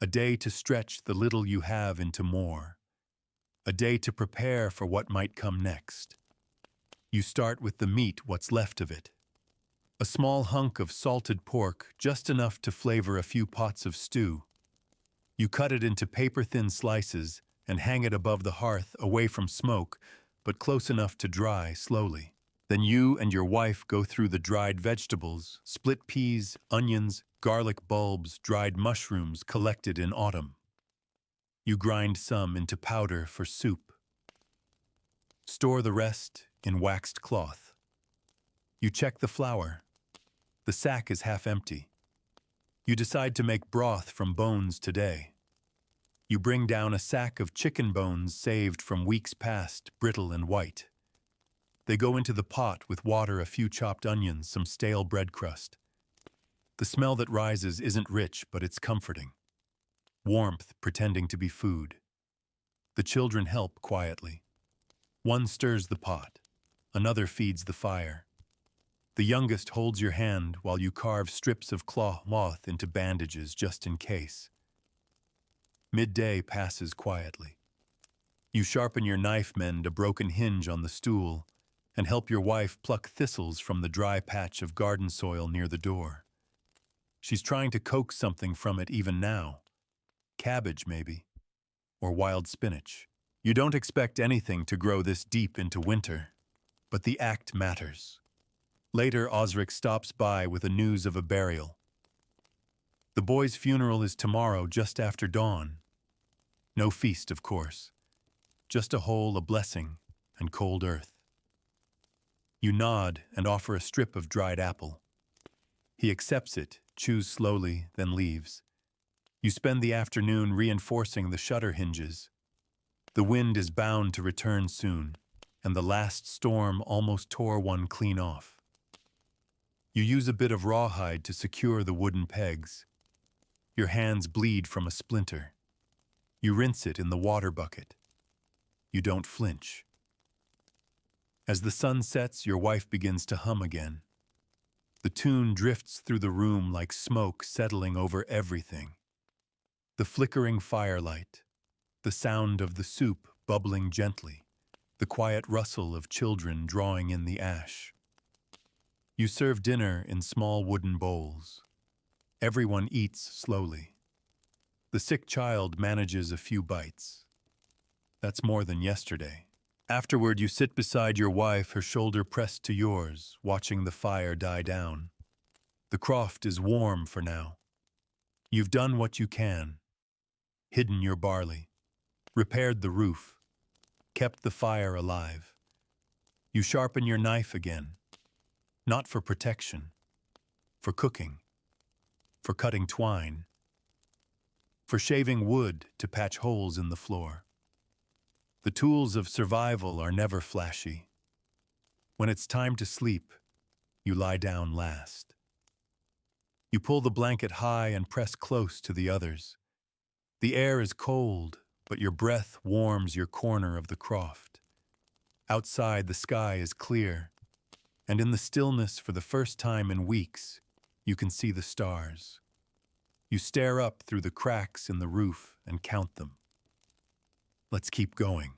A day to stretch the little you have into more. A day to prepare for what might come next. You start with the meat, what's left of it. A small hunk of salted pork, just enough to flavor a few pots of stew. You cut it into paper-thin slices and hang it above the hearth, away from smoke, but close enough to dry slowly. Then you and your wife go through the dried vegetables, split peas, onions, garlic bulbs, dried mushrooms collected in autumn. You grind some into powder for soup. Store the rest in waxed cloth. You check the flour. The sack is half empty. You decide to make broth from bones today. You bring down a sack of chicken bones saved from weeks past, brittle and white. They go into the pot with water, a few chopped onions, some stale bread crust. The smell that rises isn't rich, but it's comforting. Warmth pretending to be food. The children help quietly. One stirs the pot, another feeds the fire. The youngest holds your hand while you carve strips of cloth into bandages just in case. Midday passes quietly. You sharpen your knife, mend a broken hinge on the stool, and help your wife pluck thistles from the dry patch of garden soil near the door. She's trying to coax something from it even now. Cabbage, maybe, or wild spinach. You don't expect anything to grow this deep into winter, but the act matters. Later, Osric stops by with the news of a burial. The boy's funeral is tomorrow just after dawn. No feast, of course. Just a hole, a blessing, and cold earth. You nod and offer a strip of dried apple. He accepts it, chews slowly, then leaves. You spend the afternoon reinforcing the shutter hinges. The wind is bound to return soon, and the last storm almost tore one clean off. You use a bit of rawhide to secure the wooden pegs. Your hands bleed from a splinter. You rinse it in the water bucket. You don't flinch. As the sun sets, your wife begins to hum again. The tune drifts through the room like smoke settling over everything. The flickering firelight, the sound of the soup bubbling gently, the quiet rustle of children drawing in the ash. You serve dinner in small wooden bowls. Everyone eats slowly. The sick child manages a few bites. That's more than yesterday. Afterward, you sit beside your wife, her shoulder pressed to yours, watching the fire die down. The croft is warm for now. You've done what you can. Hidden your barley. Repaired the roof. Kept the fire alive. You sharpen your knife again. Not for protection. For cooking. For cutting twine. For shaving wood to patch holes in the floor. The tools of survival are never flashy. When it's time to sleep, you lie down last. You pull the blanket high and press close to the others. The air is cold, but your breath warms your corner of the croft. Outside, the sky is clear, and in the stillness for the first time in weeks, you can see the stars. You stare up through the cracks in the roof and count them. Let's keep going.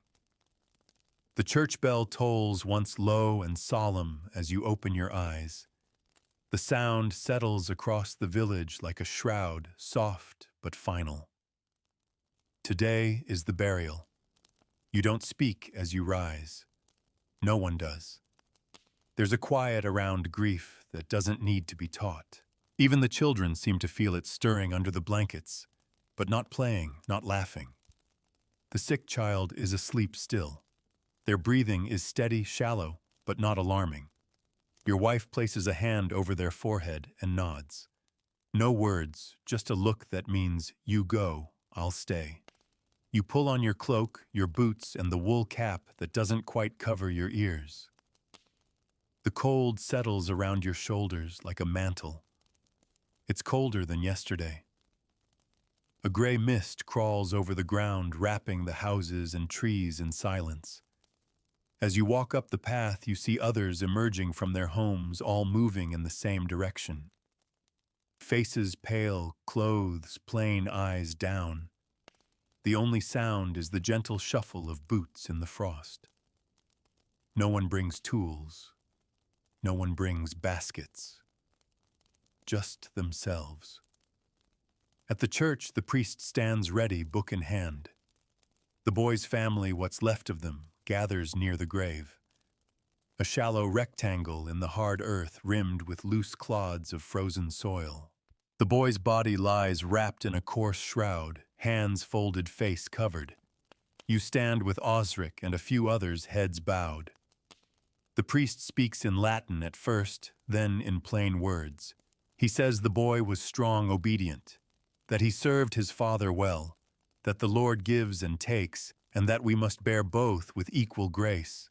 The church bell tolls once low and solemn as you open your eyes. The sound settles across the village like a shroud, soft but final. Today is the burial. You don't speak as you rise. No one does. There's a quiet around grief that doesn't need to be taught. Even the children seem to feel it stirring under the blankets, but not playing, not laughing. The sick child is asleep still. Their breathing is steady, shallow, but not alarming. Your wife places a hand over their forehead and nods. No words, just a look that means, you go, I'll stay. You pull on your cloak, your boots, and the wool cap that doesn't quite cover your ears. The cold settles around your shoulders like a mantle. It's colder than yesterday. A gray mist crawls over the ground, wrapping the houses and trees in silence. As you walk up the path, you see others emerging from their homes, all moving in the same direction. Faces pale, clothes plain, eyes down. The only sound is the gentle shuffle of boots in the frost. No one brings tools. No one brings baskets. Just themselves. At the church, the priest stands ready, book in hand. The boy's family, what's left of them, gathers near the grave. A shallow rectangle in the hard earth rimmed with loose clods of frozen soil. The boy's body lies wrapped in a coarse shroud, hands folded, face covered. You stand with Osric and a few others, heads bowed. The priest speaks in Latin at first, then in plain words. He says the boy was strong, obedient, that he served his father well, that the Lord gives and takes, and that we must bear both with equal grace.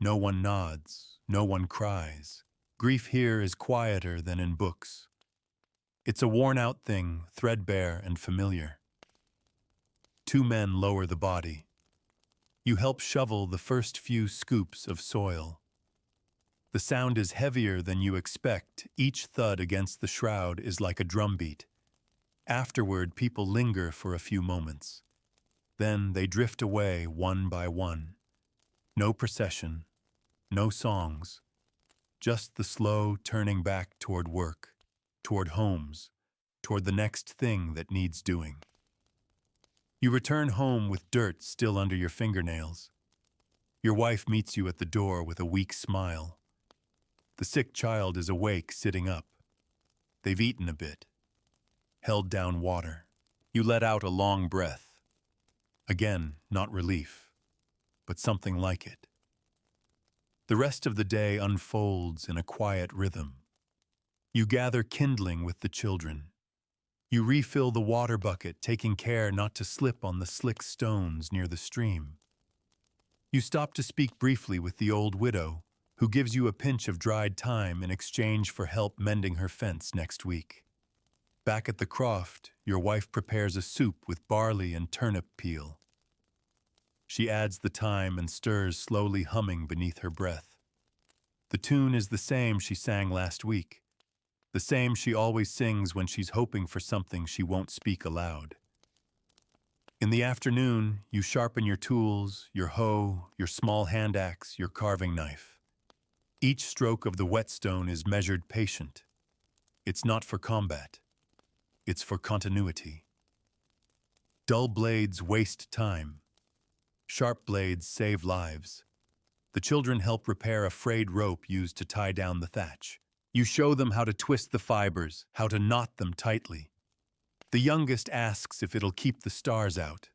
No one nods, no one cries. Grief here is quieter than in books. It's a worn-out thing, threadbare and familiar. Two men lower the body. You help shovel the first few scoops of soil. The sound is heavier than you expect. Each thud against the shroud is like a drumbeat. Afterward, people linger for a few moments. Then they drift away one by one. No procession, no songs, just the slow turning back toward work, toward homes, toward the next thing that needs doing. You return home with dirt still under your fingernails. Your wife meets you at the door with a weak smile. The sick child is awake, sitting up. They've eaten a bit, held down water. You let out a long breath. Again, not relief, but something like it. The rest of the day unfolds in a quiet rhythm. You gather kindling with the children. You refill the water bucket, taking care not to slip on the slick stones near the stream. You stop to speak briefly with the old widow, who gives you a pinch of dried thyme in exchange for help mending her fence next week. Back at the croft, your wife prepares a soup with barley and turnip peel. She adds the thyme and stirs, slowly humming beneath her breath. The tune is the same she sang last week, the same she always sings when she's hoping for something she won't speak aloud. In the afternoon, you sharpen your tools, your hoe, your small hand axe, your carving knife. Each stroke of the whetstone is measured patient. It's not for combat. It's for continuity. Dull blades waste time. Sharp blades save lives. The children help repair a frayed rope used to tie down the thatch. You show them how to twist the fibers, how to knot them tightly. The youngest asks if it'll keep the stars out.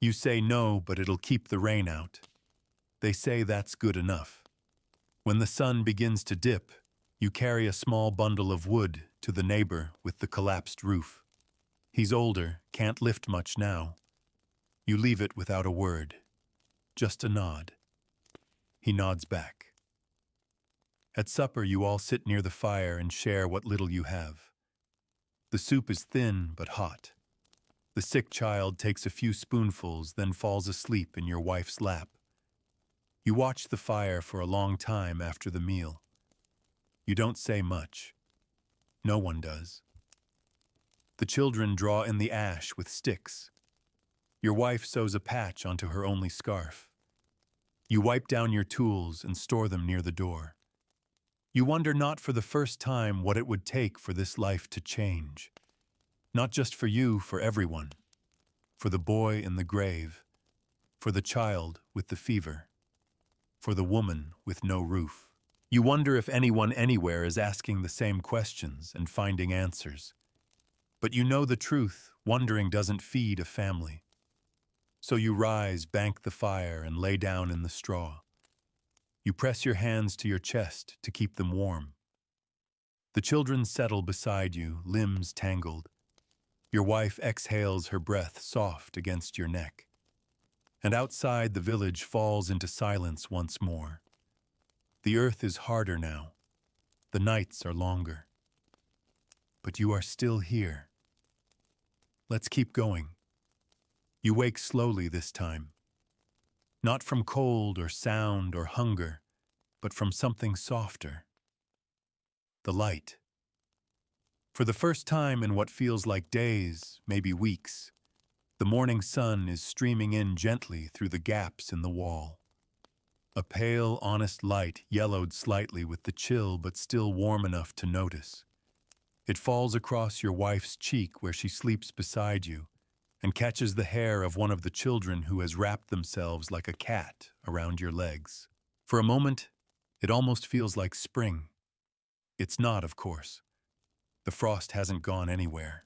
You say no, but it'll keep the rain out. They say that's good enough. When the sun begins to dip, you carry a small bundle of wood to the neighbor with the collapsed roof. He's older, can't lift much now. You leave it without a word, just a nod. He nods back. At supper, you all sit near the fire and share what little you have. The soup is thin but hot. The sick child takes a few spoonfuls, then falls asleep in your wife's lap. You watch the fire for a long time after the meal. You don't say much. No one does. The children draw in the ash with sticks. Your wife sews a patch onto her only scarf. You wipe down your tools and store them near the door. You wonder not for the first time what it would take for this life to change. Not just for you, for everyone. For the boy in the grave. For the child with the fever. For the woman with no roof. You wonder if anyone anywhere is asking the same questions and finding answers. But you know the truth, wondering doesn't feed a family. So you rise, bank the fire, and lay down in the straw. You press your hands to your chest to keep them warm. The children settle beside you, limbs tangled. Your wife exhales her breath soft against your neck. And outside, the village falls into silence once more. The earth is harder now. The nights are longer. But you are still here. Let's keep going. You wake slowly this time. Not from cold or sound or hunger, but from something softer. The light. For the first time in what feels like days, maybe weeks, the morning sun is streaming in gently through the gaps in the wall. A pale, honest light, yellowed slightly with the chill but still warm enough to notice. It falls across your wife's cheek where she sleeps beside you, and catches the hair of one of the children who has wrapped themselves like a cat around your legs. For a moment, it almost feels like spring. It's not, of course. The frost hasn't gone anywhere.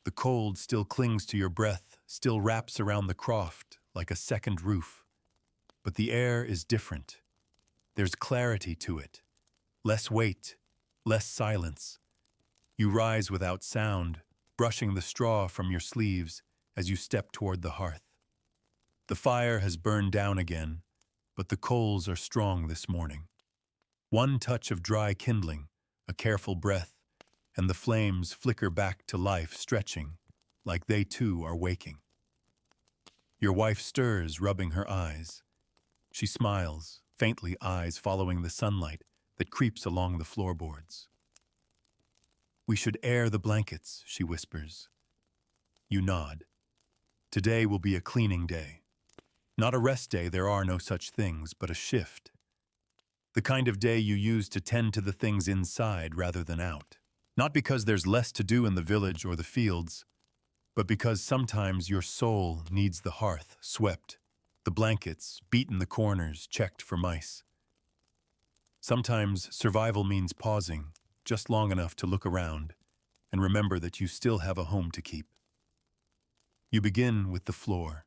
The cold still clings to your breath, still wraps around the croft like a second roof. But the air is different. There's clarity to it. Less weight, less silence. You rise without sound, brushing the straw from your sleeves as you step toward the hearth. The fire has burned down again, but the coals are strong this morning. One touch of dry kindling, a careful breath, and the flames flicker back to life, stretching, like they too are waking. Your wife stirs, rubbing her eyes. She smiles, faintly eyes following the sunlight that creeps along the floorboards. "We should air the blankets," she whispers. You nod. Today will be a cleaning day. Not a rest day, there are no such things, but a shift. The kind of day you use to tend to the things inside rather than out. Not because there's less to do in the village or the fields, but because sometimes your soul needs the hearth swept, the blankets beaten, the corners checked for mice. Sometimes survival means pausing, just long enough to look around and remember that you still have a home to keep. You begin with the floor.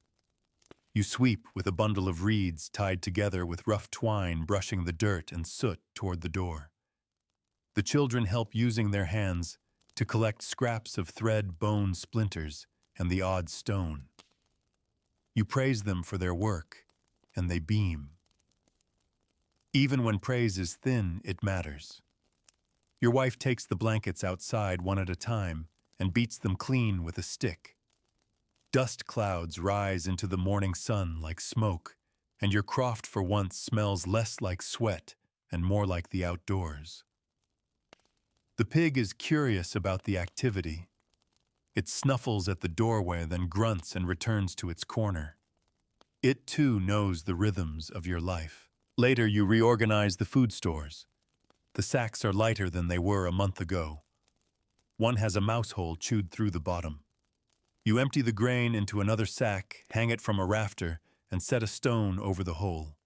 You sweep with a bundle of reeds tied together with rough twine, brushing the dirt and soot toward the door. The children help, using their hands to collect scraps of thread, bone, splinters, and the odd stone. You praise them for their work, and they beam. Even when praise is thin, it matters. Your wife takes the blankets outside one at a time and beats them clean with a stick. Dust clouds rise into the morning sun like smoke, and your croft for once smells less like sweat and more like the outdoors. The pig is curious about the activity. It snuffles at the doorway, then grunts and returns to its corner. It too knows the rhythms of your life. Later, you reorganize the food stores. The sacks are lighter than they were a month ago. One has a mouse hole chewed through the bottom. You empty the grain into another sack, hang it from a rafter, and set a stone over the hole.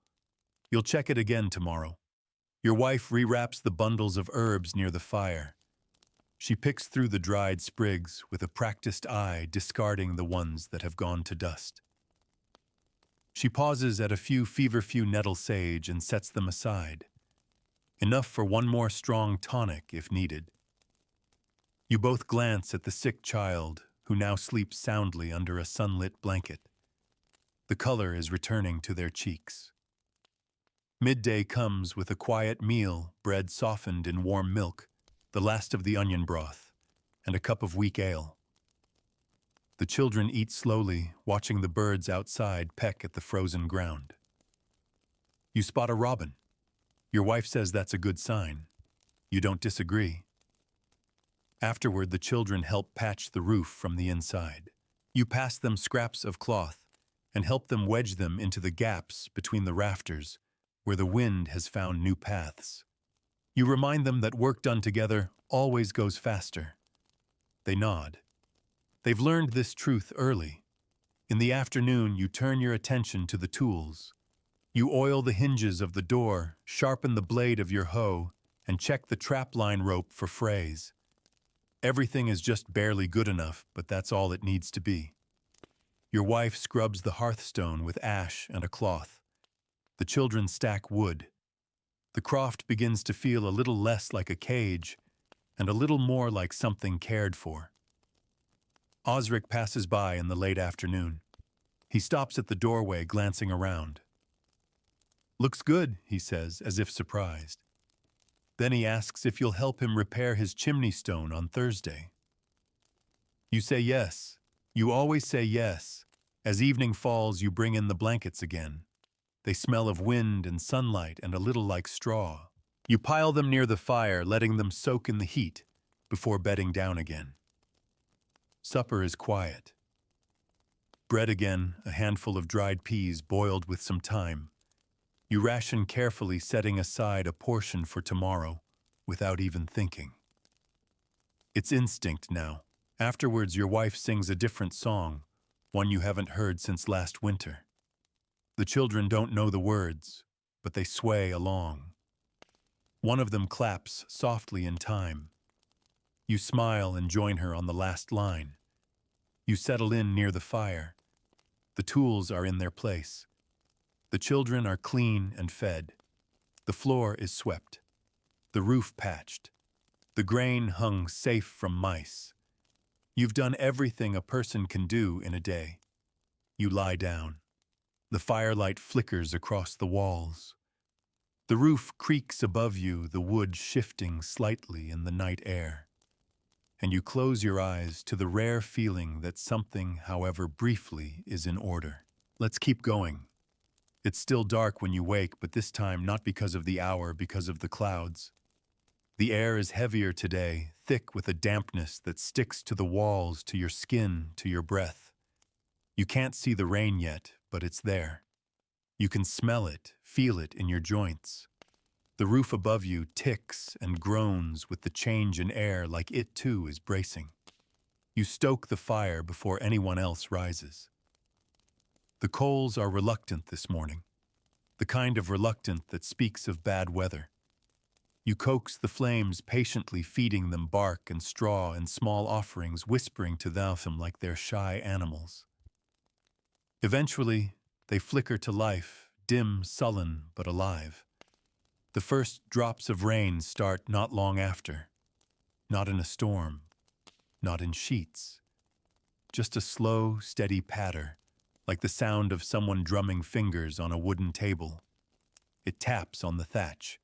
You'll check it again tomorrow. Your wife rewraps the bundles of herbs near the fire. She picks through the dried sprigs with a practiced eye, discarding the ones that have gone to dust. She pauses at a few feverfew nettle sage and sets them aside. Enough for one more strong tonic if needed. You both glance at the sick child, who now sleeps soundly under a sunlit blanket. The color is returning to their cheeks. Midday comes with a quiet meal, bread softened in warm milk, the last of the onion broth, and a cup of weak ale. The children eat slowly, watching the birds outside peck at the frozen ground. You spot a robin. Your wife says that's a good sign. You don't disagree. Afterward, the children help patch the roof from the inside. You pass them scraps of cloth and help them wedge them into the gaps between the rafters where the wind has found new paths. You remind them that work done together always goes faster. They nod. They've learned this truth early. In the afternoon, you turn your attention to the tools. You oil the hinges of the door, sharpen the blade of your hoe, and check the trapline rope for frays. Everything is just barely good enough, but that's all it needs to be. Your wife scrubs the hearthstone with ash and a cloth. The children stack wood. The croft begins to feel a little less like a cage and a little more like something cared for. Osric passes by in the late afternoon. He stops at the doorway, glancing around. "Looks good," he says, as if surprised. Then he asks if you'll help him repair his chimney stone on Thursday. You say yes. You always say yes. As evening falls, you bring in the blankets again. They smell of wind and sunlight and a little like straw. You pile them near the fire, letting them soak in the heat before bedding down again. Supper is quiet. Bread again, a handful of dried peas boiled with some thyme. You ration carefully, setting aside a portion for tomorrow without even thinking. It's instinct now. Afterwards, your wife sings a different song, one you haven't heard since last winter. The children don't know the words, but they sway along. One of them claps softly in time. You smile and join her on the last line. You settle in near the fire. The tools are in their place. The children are clean and fed. The floor is swept. The roof patched. The grain hung safe from mice. You've done everything a person can do in a day. You lie down. The firelight flickers across the walls. The roof creaks above you, the wood shifting slightly in the night air. And you close your eyes to the rare feeling that something, however briefly, is in order. Let's keep going. It's still dark when you wake, but this time not because of the hour, because of the clouds. The air is heavier today, thick with a dampness that sticks to the walls, to your skin, to your breath. You can't see the rain yet, but it's there. You can smell it, feel it in your joints. The roof above you ticks and groans with the change in air like it too is bracing. You stoke the fire before anyone else rises. The coals are reluctant this morning, the kind of reluctant that speaks of bad weather. You coax the flames, patiently feeding them bark and straw and small offerings, whispering to them like they're shy animals. Eventually, they flicker to life, dim, sullen, but alive. The first drops of rain start not long after. Not in a storm, not in sheets. Just a slow, steady patter, like the sound of someone drumming fingers on a wooden table. It taps on the thatch,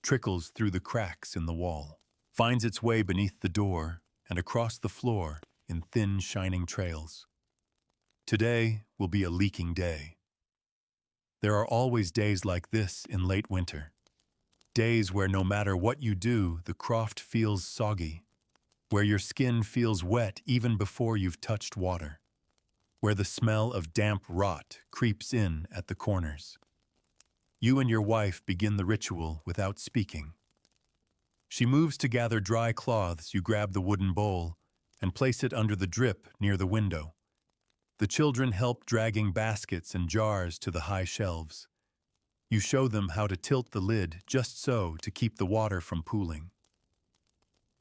trickles through the cracks in the wall, finds its way beneath the door and across the floor in thin, shining trails. Today will be a leaking day. There are always days like this in late winter. Days where no matter what you do, the croft feels soggy, where your skin feels wet even before you've touched water, where the smell of damp rot creeps in at the corners. You and your wife begin the ritual without speaking. She moves to gather dry cloths. You grab the wooden bowl and place it under the drip near the window. The children help dragging baskets and jars to the high shelves. You show them how to tilt the lid just so to keep the water from pooling.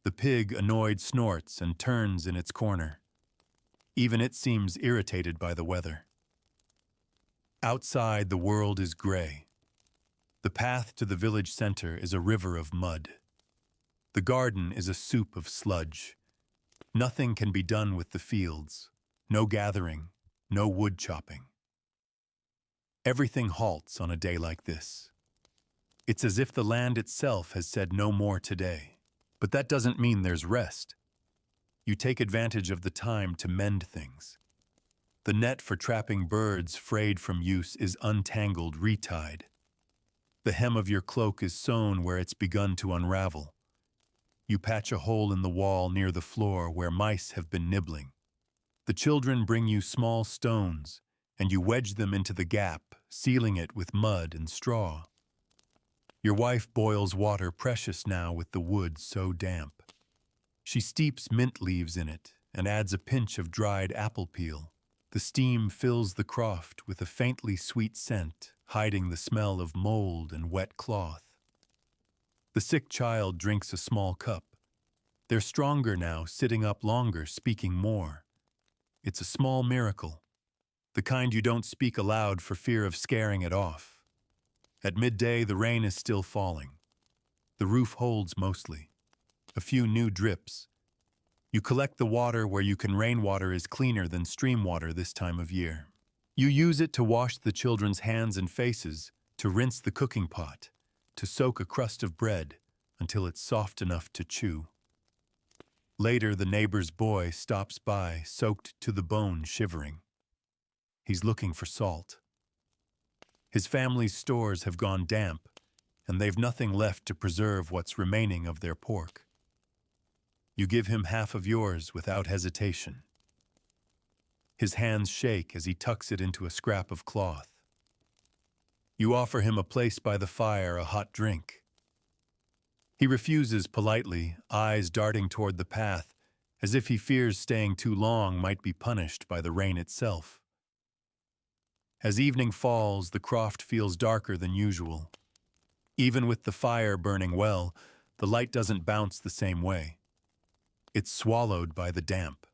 The pig, annoyed, snorts and turns in its corner. Even it seems irritated by the weather. Outside, the world is gray. The path to the village center is a river of mud. The garden is a soup of sludge. Nothing can be done with the fields. No gathering, no wood chopping. Everything halts on a day like this. It's as if the land itself has said no more today. But that doesn't mean there's rest. You take advantage of the time to mend things. The net for trapping birds frayed from use is untangled, retied. The hem of your cloak is sewn where it's begun to unravel. You patch a hole in the wall near the floor where mice have been nibbling. The children bring you small stones, and you wedge them into the gap, sealing it with mud and straw. Your wife boils water, precious now with the wood so damp. She steeps mint leaves in it and adds a pinch of dried apple peel. The steam fills the croft with a faintly sweet scent, hiding the smell of mold and wet cloth. The sick child drinks a small cup. They're stronger now, sitting up longer, speaking more. It's a small miracle, the kind you don't speak aloud for fear of scaring it off. At midday, the rain is still falling. The roof holds mostly. A few new drips. You collect the water where you can. Rainwater is cleaner than stream water this time of year. You use it to wash the children's hands and faces, to rinse the cooking pot, to soak a crust of bread until it's soft enough to chew. Later, the neighbor's boy stops by, soaked to the bone, shivering. He's looking for salt. His family's stores have gone damp, and they've nothing left to preserve what's remaining of their pork. You give him half of yours without hesitation. His hands shake as he tucks it into a scrap of cloth. You offer him a place by the fire, a hot drink. He refuses politely, eyes darting toward the path, as if he fears staying too long might be punished by the rain itself. As evening falls, the croft feels darker than usual. Even with the fire burning well, the light doesn't bounce the same way. It's swallowed by the damp.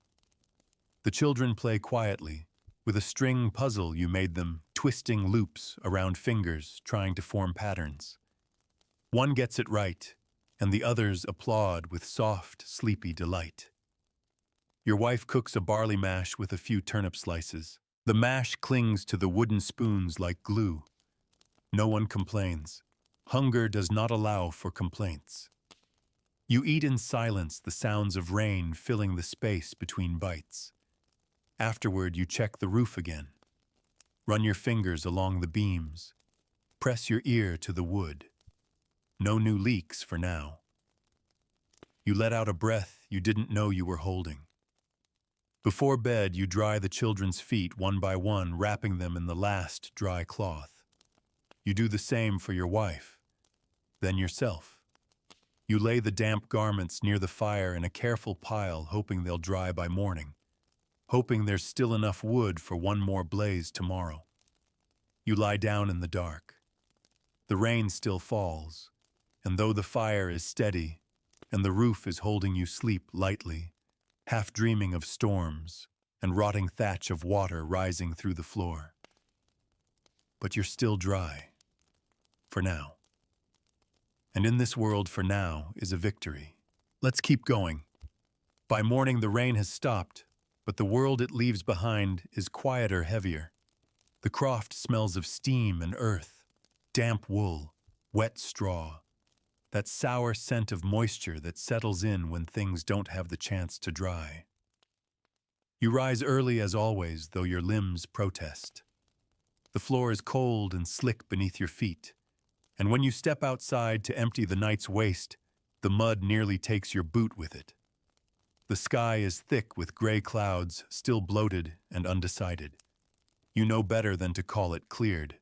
The children play quietly, with a string puzzle you made them, twisting loops around fingers, trying to form patterns. One gets it right, and the others applaud with soft, sleepy delight. Your wife cooks a barley mash with a few turnip slices. The mash clings to the wooden spoons like glue. No one complains. Hunger does not allow for complaints. You eat in silence, the sounds of rain filling the space between bites. Afterward, you check the roof again. Run your fingers along the beams. Press your ear to the wood. No new leaks for now. You let out a breath you didn't know you were holding. Before bed, you dry the children's feet one by one, wrapping them in the last dry cloth. You do the same for your wife, then yourself. You lay the damp garments near the fire in a careful pile, hoping they'll dry by morning, hoping there's still enough wood for one more blaze tomorrow. You lie down in the dark. The rain still falls, and though the fire is steady and the roof is holding you sleep lightly, half dreaming of storms and rotting thatch of water rising through the floor. But you're still dry, for now. And in this world, for now, is a victory. Let's keep going. By morning, the rain has stopped, but the world it leaves behind is quieter, heavier. The croft smells of steam and earth, damp wool, wet straw, that sour scent of moisture that settles in when things don't have the chance to dry. You rise early as always, though your limbs protest. The floor is cold and slick beneath your feet, and when you step outside to empty the night's waste, the mud nearly takes your boot with it. The sky is thick with gray clouds, still bloated and undecided. You know better than to call it cleared.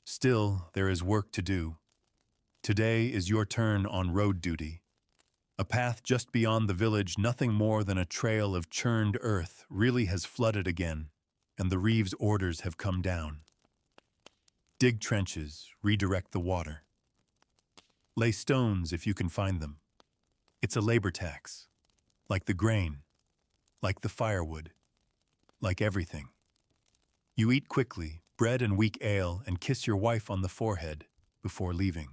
Still, there is work to do. Today is your turn on road duty. A path just beyond the village, nothing more than a trail of churned earth, really has flooded again, and the Reeves' orders have come down. Dig trenches, redirect the water. Lay stones if you can find them. It's a labor tax, like the grain, like the firewood, like everything. You eat quickly, bread and weak ale, and kiss your wife on the forehead before leaving.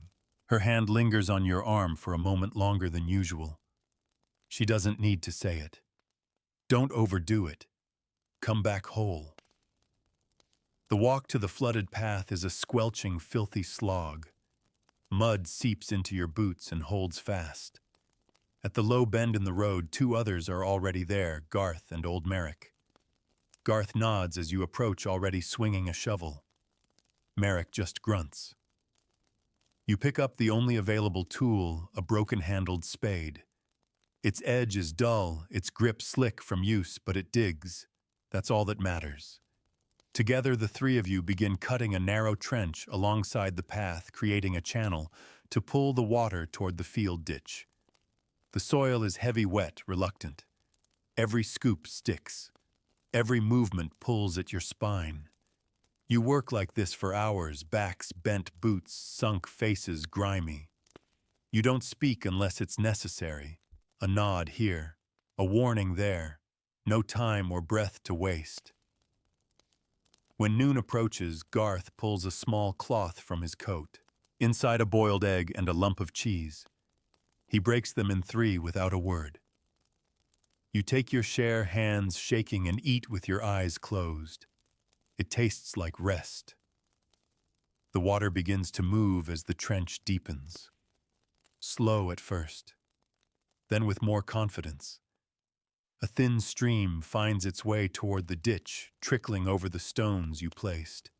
Her hand lingers on your arm for a moment longer than usual. She doesn't need to say it. Don't overdo it. Come back whole. The walk to the flooded path is a squelching, filthy slog. Mud seeps into your boots and holds fast. At the low bend in the road, two others are already there, Garth and old Merrick. Garth nods as you approach, already swinging a shovel. Merrick just grunts. You pick up the only available tool, a broken-handled spade. Its edge is dull, its grip slick from use, but it digs. That's all that matters. Together, the three of you begin cutting a narrow trench alongside the path, creating a channel to pull the water toward the field ditch. The soil is heavy, wet, reluctant. Every scoop sticks. Every movement pulls at your spine. You work like this for hours, backs bent, boots sunk, faces grimy. You don't speak unless it's necessary. A nod here, a warning there. No time or breath to waste. When noon approaches, Garth pulls a small cloth from his coat. Inside a boiled egg and a lump of cheese. He breaks them in three without a word. You take your share, hands shaking, and eat with your eyes closed. It tastes like rest. The water begins to move as the trench deepens. Slow at first, then with more confidence. A thin stream finds its way toward the ditch, trickling over the stones you placed.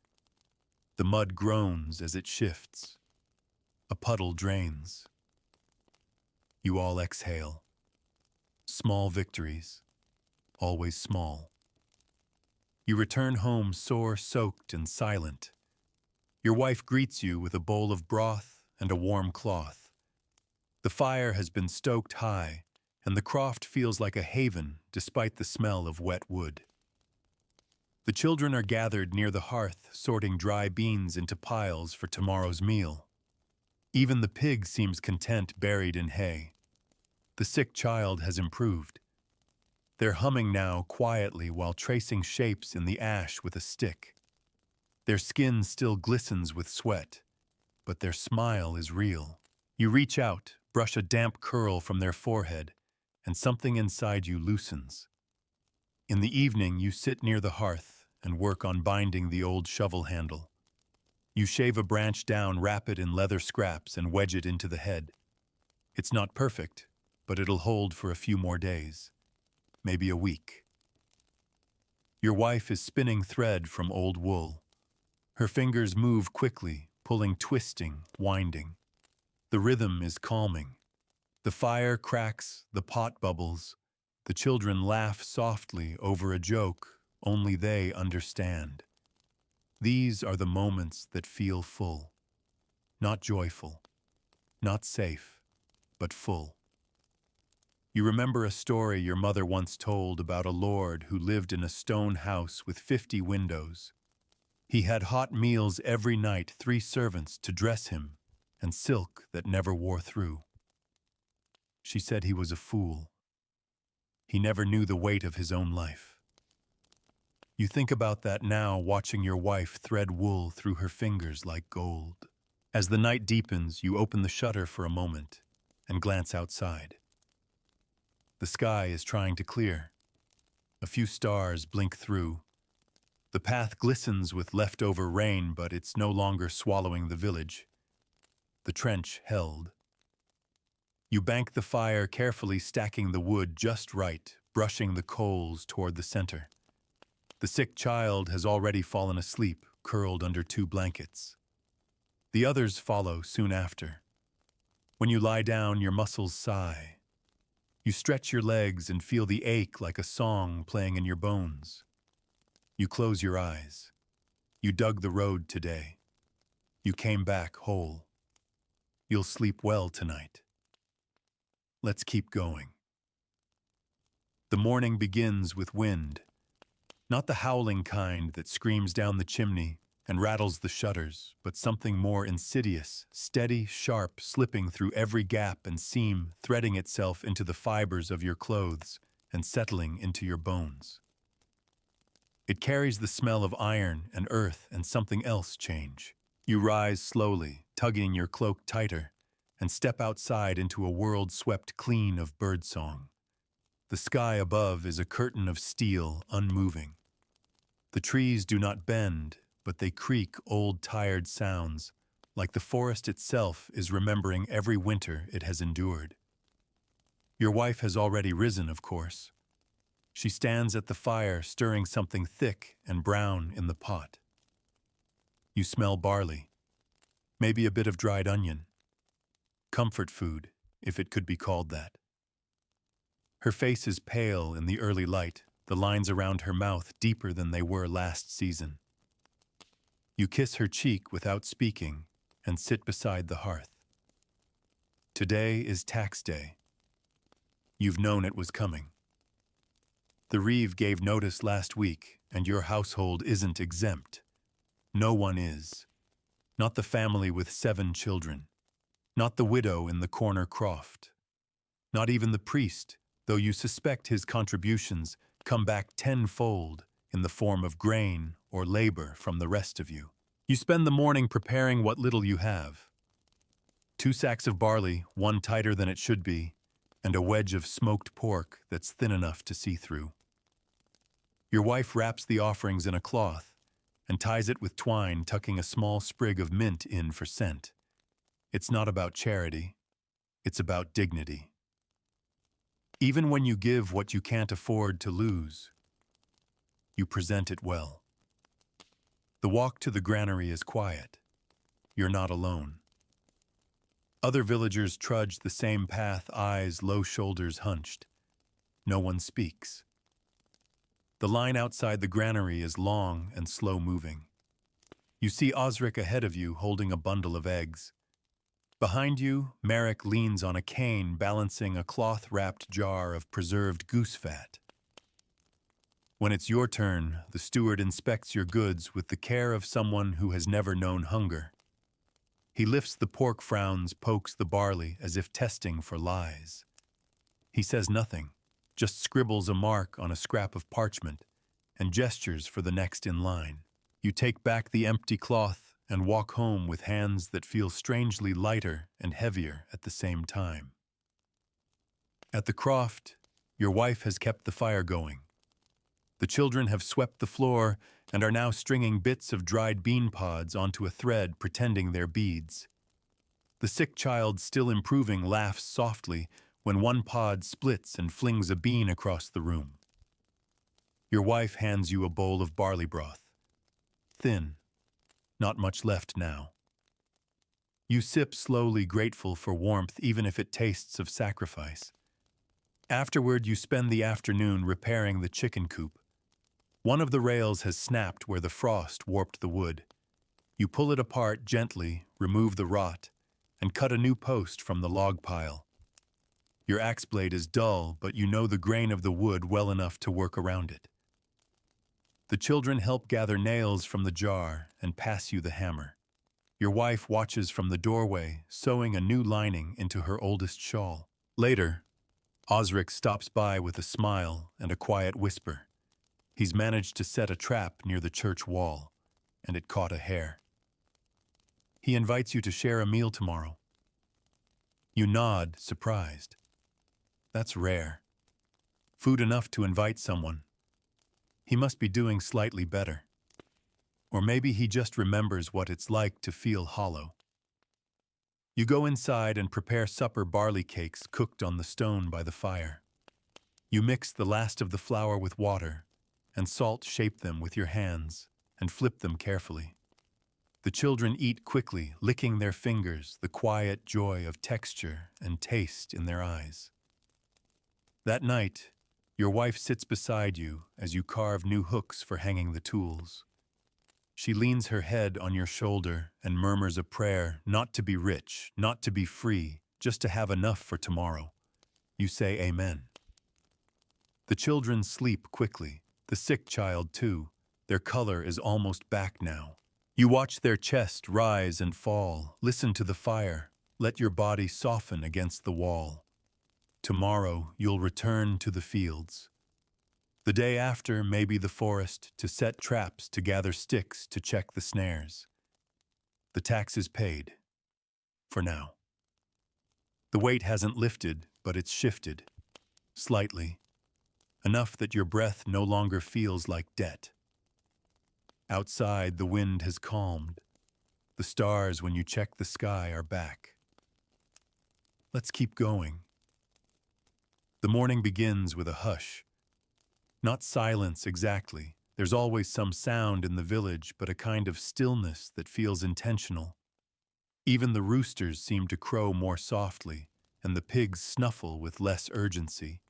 The mud groans as it shifts. A puddle drains. You all exhale. Small victories, always small. You return home sore, soaked, and silent. Your wife greets you with a bowl of broth and a warm cloth. The fire has been stoked high, and the croft feels like a haven despite the smell of wet wood. The children are gathered near the hearth, sorting dry beans into piles for tomorrow's meal. Even the pig seems content buried in hay. The sick child has improved. They're humming now quietly while tracing shapes in the ash with a stick. Their skin still glistens with sweat, but their smile is real. You reach out, brush a damp curl from their forehead, and something inside you loosens. In the evening, you sit near the hearth and work on binding the old shovel handle. You shave a branch down, wrap it in leather scraps, and wedge it into the head. It's not perfect, but it'll hold for a few more days, maybe a week. Your wife is spinning thread from old wool. Her fingers move quickly, pulling, twisting, winding. The rhythm is calming. The fire cracks, the pot bubbles. The children laugh softly over a joke only they understand. These are the moments that feel full. Not joyful, not safe, but full. You remember a story your mother once told about a lord who lived in a stone house with 50 windows. He had hot meals every night, 3 servants to dress him, and silk that never wore through. She said he was a fool. He never knew the weight of his own life. You think about that now, watching your wife thread wool through her fingers like gold. As the night deepens, you open the shutter for a moment and glance outside. The sky is trying to clear. A few stars blink through. The path glistens with leftover rain, but it's no longer swallowing the village. The trench held. You bank the fire, carefully stacking the wood just right, brushing the coals toward the center. The sick child has already fallen asleep, curled under 2 blankets. The others follow soon after. When you lie down, your muscles sigh. You stretch your legs and feel the ache like a song playing in your bones. You close your eyes. You dug the road today. You came back whole. You'll sleep well tonight. Let's keep going. The morning begins with wind. Not the howling kind that screams down the chimney and rattles the shutters, but something more insidious, steady, sharp, slipping through every gap and seam, threading itself into the fibers of your clothes and settling into your bones. It carries the smell of iron and earth and something else change. You rise slowly, tugging your cloak tighter, and step outside into a world swept clean of birdsong. The sky above is a curtain of steel, unmoving. The trees do not bend, but they creak old tired sounds, like the forest itself is remembering every winter it has endured. Your wife has already risen, of course. She stands at the fire, stirring something thick and brown in the pot. You smell barley, maybe a bit of dried onion. Comfort food, if it could be called that. Her face is pale in the early light, the lines around her mouth deeper than they were last season. You kiss her cheek without speaking and sit beside the hearth. Today is tax day. You've known it was coming. The Reeve gave notice last week, and your household isn't exempt. No one is. Not the family with 7 children. Not the widow in the corner croft. Not even the priest, though you suspect his contributions come back tenfold in the form of grain or labor from the rest of you. You spend the morning preparing what little you have. 2 sacks of barley, one tighter than it should be, and a wedge of smoked pork that's thin enough to see through. Your wife wraps the offerings in a cloth and ties it with twine, tucking a small sprig of mint in for scent. It's not about charity, it's about dignity. Even when you give what you can't afford to lose, you present it well. The walk to the granary is quiet. You're not alone. Other villagers trudge the same path, eyes low, shoulders hunched. No one speaks. The line outside the granary is long and slow-moving. You see Osric ahead of you holding a bundle of eggs. Behind you, Merrick leans on a cane, balancing a cloth-wrapped jar of preserved goose fat. When it's your turn, the steward inspects your goods with the care of someone who has never known hunger. He lifts the pork frowns, pokes the barley as if testing for lies. He says nothing, just scribbles a mark on a scrap of parchment and gestures for the next in line. You take back the empty cloth and walk home with hands that feel strangely lighter and heavier at the same time. At the croft, your wife has kept the fire going. The children have swept the floor and are now stringing bits of dried bean pods onto a thread, pretending they're beads. The sick child, still improving, laughs softly when one pod splits and flings a bean across the room. Your wife hands you a bowl of barley broth. Thin, not much left now. You sip slowly, grateful for warmth even if it tastes of sacrifice. Afterward, you spend the afternoon repairing the chicken coop. One of the rails has snapped where the frost warped the wood. You pull it apart gently, remove the rot, and cut a new post from the log pile. Your axe blade is dull, but you know the grain of the wood well enough to work around it. The children help gather nails from the jar and pass you the hammer. Your wife watches from the doorway, sewing a new lining into her oldest shawl. Later, Osric stops by with a smile and a quiet whisper. He's managed to set a trap near the church wall, and it caught a hare. He invites you to share a meal tomorrow. You nod, surprised. That's rare. Food enough to invite someone. He must be doing slightly better. Or maybe he just remembers what it's like to feel hollow. You go inside and prepare supper barley cakes cooked on the stone by the fire. You mix the last of the flour with water, and salt shape them with your hands, and flip them carefully. The children eat quickly, licking their fingers, the quiet joy of texture and taste in their eyes. That night, your wife sits beside you as you carve new hooks for hanging the tools. She leans her head on your shoulder and murmurs a prayer, not to be rich, not to be free, just to have enough for tomorrow. You say amen. The children sleep quickly, the sick child too. Their color is almost back now. You watch their chest rise and fall, listen to the fire, let your body soften against the wall. Tomorrow you'll return to the fields. The day after, maybe the forest, to set traps, to gather sticks, to check the snares. The tax is paid. For now. The weight hasn't lifted, but it's shifted. Slightly. Enough that your breath no longer feels like debt. Outside, the wind has calmed. The stars, when you check the sky, are back. Let's keep going. The morning begins with a hush. Not silence exactly. There's always some sound in the village, but a kind of stillness that feels intentional. Even the roosters seem to crow more softly, and the pigs snuffle with less urgency.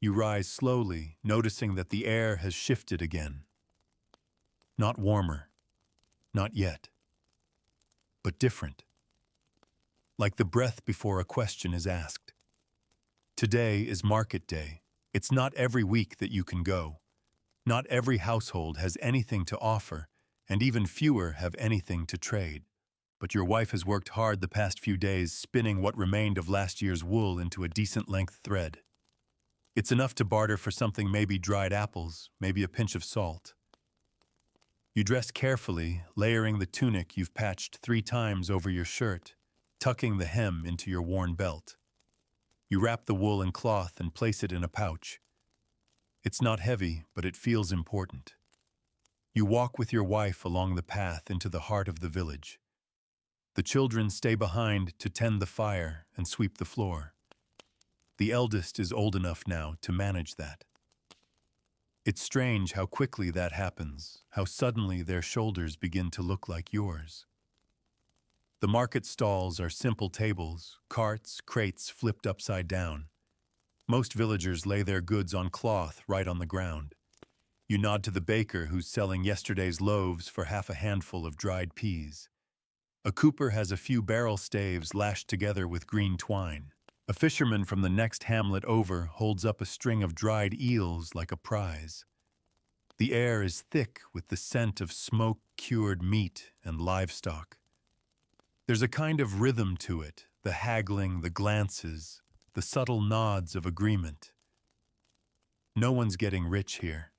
You rise slowly, noticing that the air has shifted again. Not warmer. Not yet. But different. Like the breath before a question is asked. Today is market day. It's not every week that you can go. Not every household has anything to offer, and even fewer have anything to trade. But your wife has worked hard the past few days, spinning what remained of last year's wool into a decent-length thread. It's enough to barter for something, maybe dried apples, maybe a pinch of salt. You dress carefully, layering the tunic you've patched 3 times over your shirt, tucking the hem into your worn belt. You wrap the wool in cloth and place it in a pouch. It's not heavy, but it feels important. You walk with your wife along the path into the heart of the village. The children stay behind to tend the fire and sweep the floor. The eldest is old enough now to manage that. It's strange how quickly that happens, how suddenly their shoulders begin to look like yours. The market stalls are simple tables, carts, crates flipped upside down. Most villagers lay their goods on cloth right on the ground. You nod to the baker who's selling yesterday's loaves for half a handful of dried peas. A cooper has a few barrel staves lashed together with green twine. A fisherman from the next hamlet over holds up a string of dried eels like a prize. The air is thick with the scent of smoke-cured meat and livestock. There's a kind of rhythm to it, the haggling, the glances, the subtle nods of agreement. No one's getting rich here.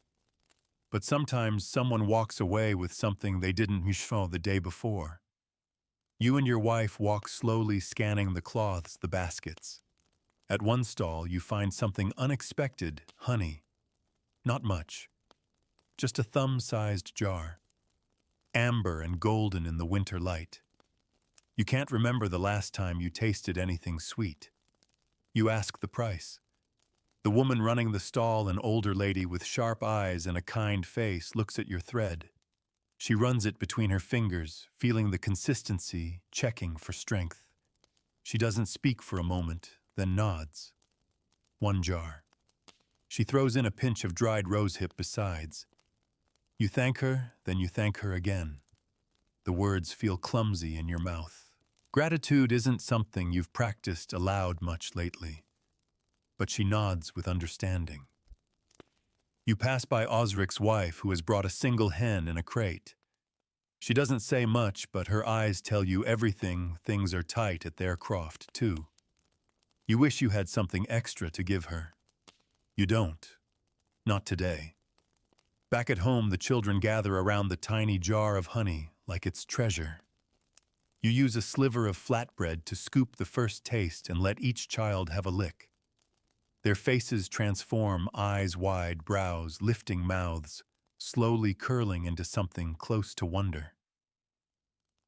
But sometimes someone walks away with something they didn't mishfo the day before. You and your wife walk slowly, scanning the cloths, the baskets. At one stall, you find something unexpected, honey. Not much. Just a thumb-sized jar. Amber and golden in the winter light. You can't remember the last time you tasted anything sweet. You ask the price. The woman running the stall, an older lady with sharp eyes and a kind face, looks at your thread. She runs it between her fingers, feeling the consistency, checking for strength. She doesn't speak for a moment, then nods. 1 jar. She throws in a pinch of dried rosehip besides. You thank her, then you thank her again. The words feel clumsy in your mouth. Gratitude isn't something you've practiced aloud much lately, but she nods with understanding. You pass by Osric's wife, who has brought a single hen in a crate. She doesn't say much, but her eyes tell you everything. Things are tight at their croft, too. You wish you had something extra to give her. You don't. Not today. Back at home, the children gather around the tiny jar of honey like it's treasure. You use a sliver of flatbread to scoop the first taste and let each child have a lick. Their faces transform, eyes wide, brows lifting, mouths slowly curling into something close to wonder.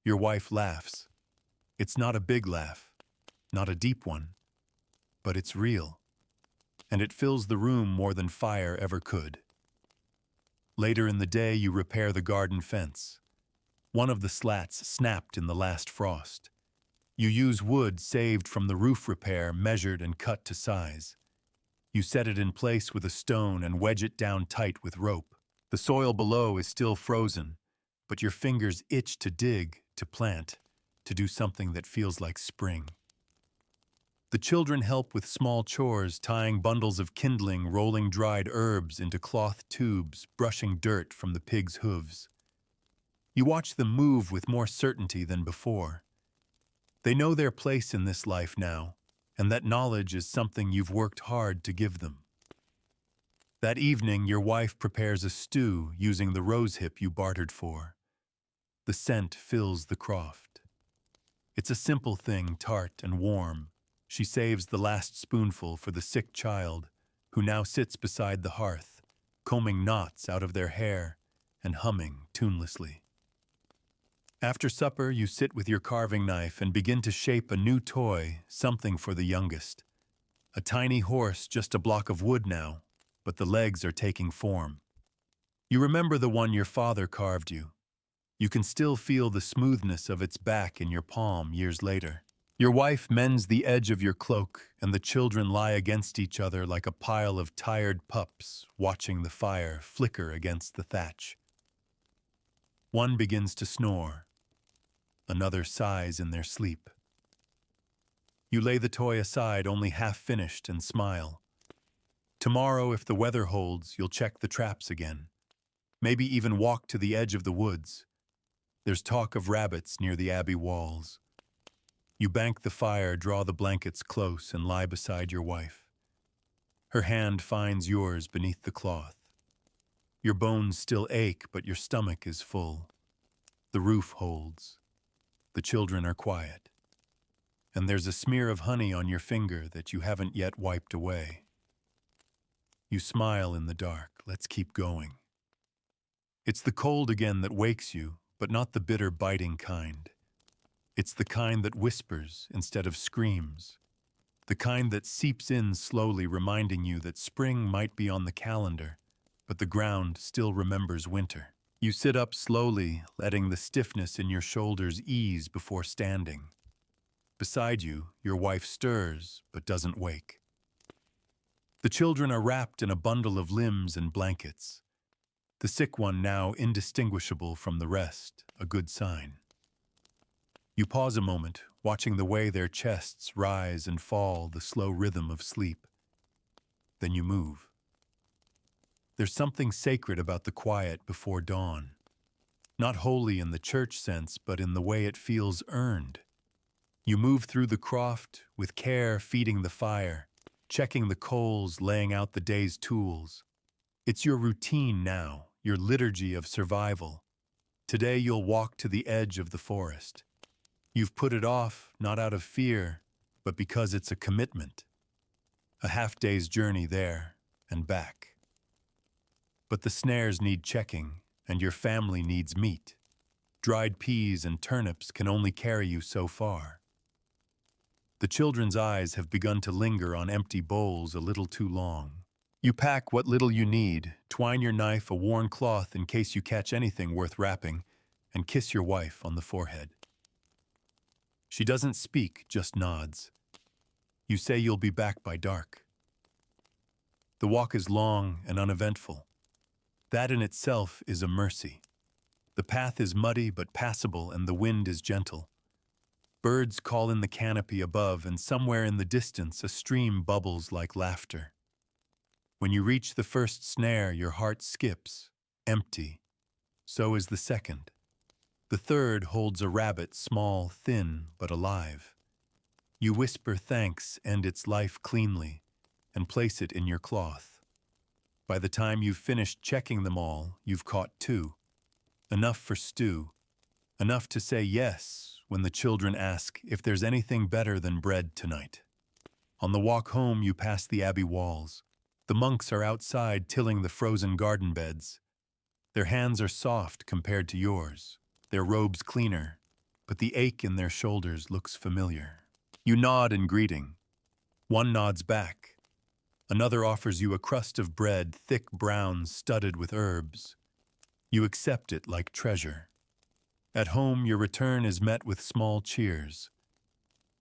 Your wife laughs. It's not a big laugh, not a deep one, but it's real, and it fills the room more than fire ever could. Later in the day, you repair the garden fence. One of the slats snapped in the last frost. You use wood saved from the roof repair, measured and cut to size. You set it in place with a stone and wedge it down tight with rope. The soil below is still frozen, but your fingers itch to dig, to plant, to do something that feels like spring. The children help with small chores, tying bundles of kindling, rolling dried herbs into cloth tubes, brushing dirt from the pigs' hooves. You watch them move with more certainty than before. They know their place in this life now, and that knowledge is something you've worked hard to give them. That evening, your wife prepares a stew using the rosehip you bartered for. The scent fills the croft. It's a simple thing, tart and warm. She saves the last spoonful for the sick child, who now sits beside the hearth, combing knots out of their hair and humming tunelessly. After supper, you sit with your carving knife and begin to shape a new toy, something for the youngest. A tiny horse, just a block of wood now, but the legs are taking form. You remember the one your father carved you. You can still feel the smoothness of its back in your palm years later. Your wife mends the edge of your cloak, and the children lie against each other like a pile of tired pups, watching the fire flicker against the thatch. One begins to snore. Another sighs in their sleep. You lay the toy aside, only half finished, and smile. Tomorrow, if the weather holds, you'll check the traps again. Maybe even walk to the edge of the woods. There's talk of rabbits near the abbey walls. You bank the fire, draw the blankets close, and lie beside your wife. Her hand finds yours beneath the cloth. Your bones still ache, but your stomach is full. The roof holds. The children are quiet. And there's a smear of honey on your finger that you haven't yet wiped away. You smile in the dark. Let's keep going. It's the cold again that wakes you, but not the bitter, biting kind. It's the kind that whispers instead of screams. The kind that seeps in slowly, reminding you that spring might be on the calendar, but the ground still remembers winter. You sit up slowly, letting the stiffness in your shoulders ease before standing. Beside you, your wife stirs, but doesn't wake. The children are wrapped in a bundle of limbs and blankets. The sick one now indistinguishable from the rest, a good sign. You pause a moment, watching the way their chests rise and fall, the slow rhythm of sleep. Then you move. There's something sacred about the quiet before dawn. Not holy in the church sense, but in the way it feels earned. You move through the croft, with care feeding the fire, checking the coals, laying out the day's tools. It's your routine now, your liturgy of survival. Today you'll walk to the edge of the forest. You've put it off, not out of fear, but because it's a commitment. A half-day's journey there and back. But the snares need checking, and your family needs meat. Dried peas and turnips can only carry you so far. The children's eyes have begun to linger on empty bowls a little too long. You pack what little you need, twine your knife, a worn cloth in case you catch anything worth wrapping, and kiss your wife on the forehead. She doesn't speak, just nods. You say you'll be back by dark. The walk is long and uneventful. That in itself is a mercy. The path is muddy but passable, and the wind is gentle. Birds call in the canopy above, and somewhere in the distance a stream bubbles like laughter. When you reach the first snare, your heart skips, empty. So is the second. The third holds a rabbit, small, thin, but alive. You whisper thanks, end its life cleanly, and place it in your cloth. By the time you've finished checking them all, you've caught 2. Enough for stew. Enough to say yes when the children ask if there's anything better than bread tonight. On the walk home, you pass the abbey walls. The monks are outside tilling the frozen garden beds. Their hands are soft compared to yours, their robes cleaner, but the ache in their shoulders looks familiar. You nod in greeting. One nods back. Another offers you a crust of bread, thick brown, studded with herbs. You accept it like treasure. At home, your return is met with small cheers.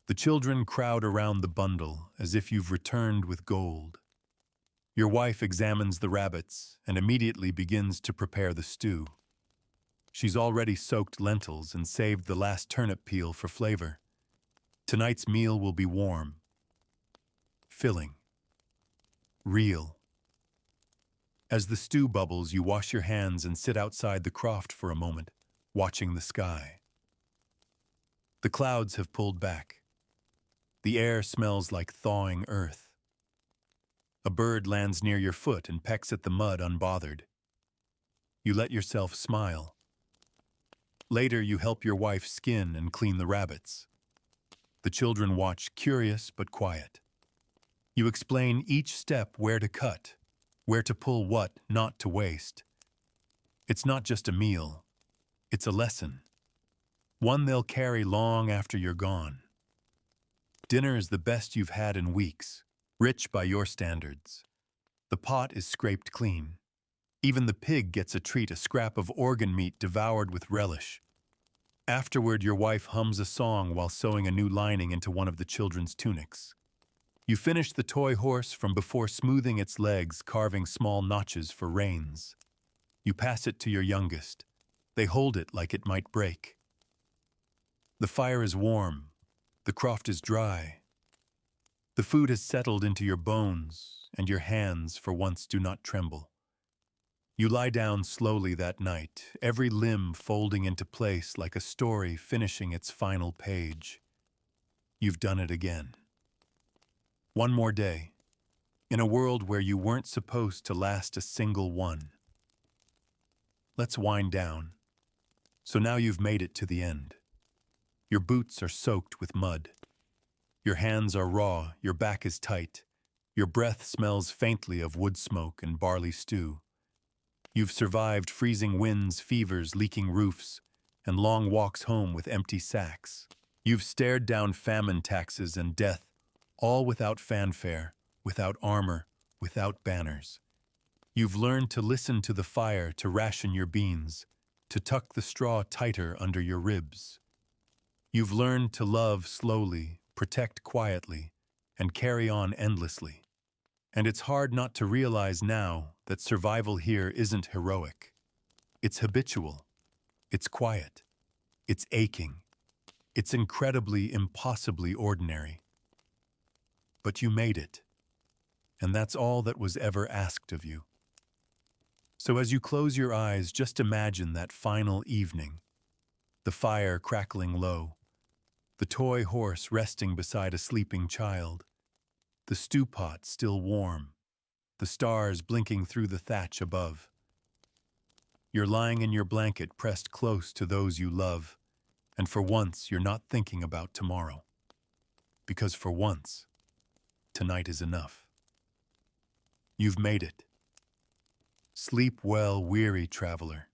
The children crowd around the bundle as if you've returned with gold. Your wife examines the rabbits and immediately begins to prepare the stew. She's already soaked lentils and saved the last turnip peel for flavor. Tonight's meal will be warm, filling, real. As the stew bubbles, you wash your hands and sit outside the croft for a moment, watching the sky. The clouds have pulled back. The air smells like thawing earth. A bird lands near your foot and pecks at the mud unbothered. You let yourself smile. Later, you help your wife skin and clean the rabbits. The children watch, curious but quiet. You explain each step, where to cut, where to pull what not to waste. It's not just a meal. It's a lesson. One they'll carry long after you're gone. Dinner is the best you've had in weeks. Rich by your standards. The pot is scraped clean. Even the pig gets a treat, a scrap of organ meat devoured with relish. Afterward, your wife hums a song while sewing a new lining into one of the children's tunics. You finish the toy horse from before smoothing its legs, carving small notches for reins. You pass it to your youngest. They hold it like it might break. The fire is warm. The croft is dry. The food has settled into your bones, and your hands for once do not tremble. You lie down slowly that night, every limb folding into place like a story finishing its final page. You've done it again. One more day, in a world where you weren't supposed to last a single one. Let's wind down. So now you've made it to the end. Your boots are soaked with mud. Your hands are raw, your back is tight. Your breath smells faintly of wood smoke and barley stew. You've survived freezing winds, fevers, leaking roofs, and long walks home with empty sacks. You've stared down famine, taxes, and death, all without fanfare, without armor, without banners. You've learned to listen to the fire, to ration your beans, to tuck the straw tighter under your ribs. You've learned to love slowly, protect quietly, and carry on endlessly. And it's hard not to realize now that survival here isn't heroic. It's habitual. It's quiet. It's aching. It's incredibly, impossibly ordinary. But you made it. And that's all that was ever asked of you. So as you close your eyes, just imagine that final evening. The fire crackling low. The toy horse resting beside a sleeping child. The stew pot still warm. The stars blinking through the thatch above. You're lying in your blanket pressed close to those you love, and for once you're not thinking about tomorrow. Because for once, tonight is enough. You've made it. Sleep well, weary traveler.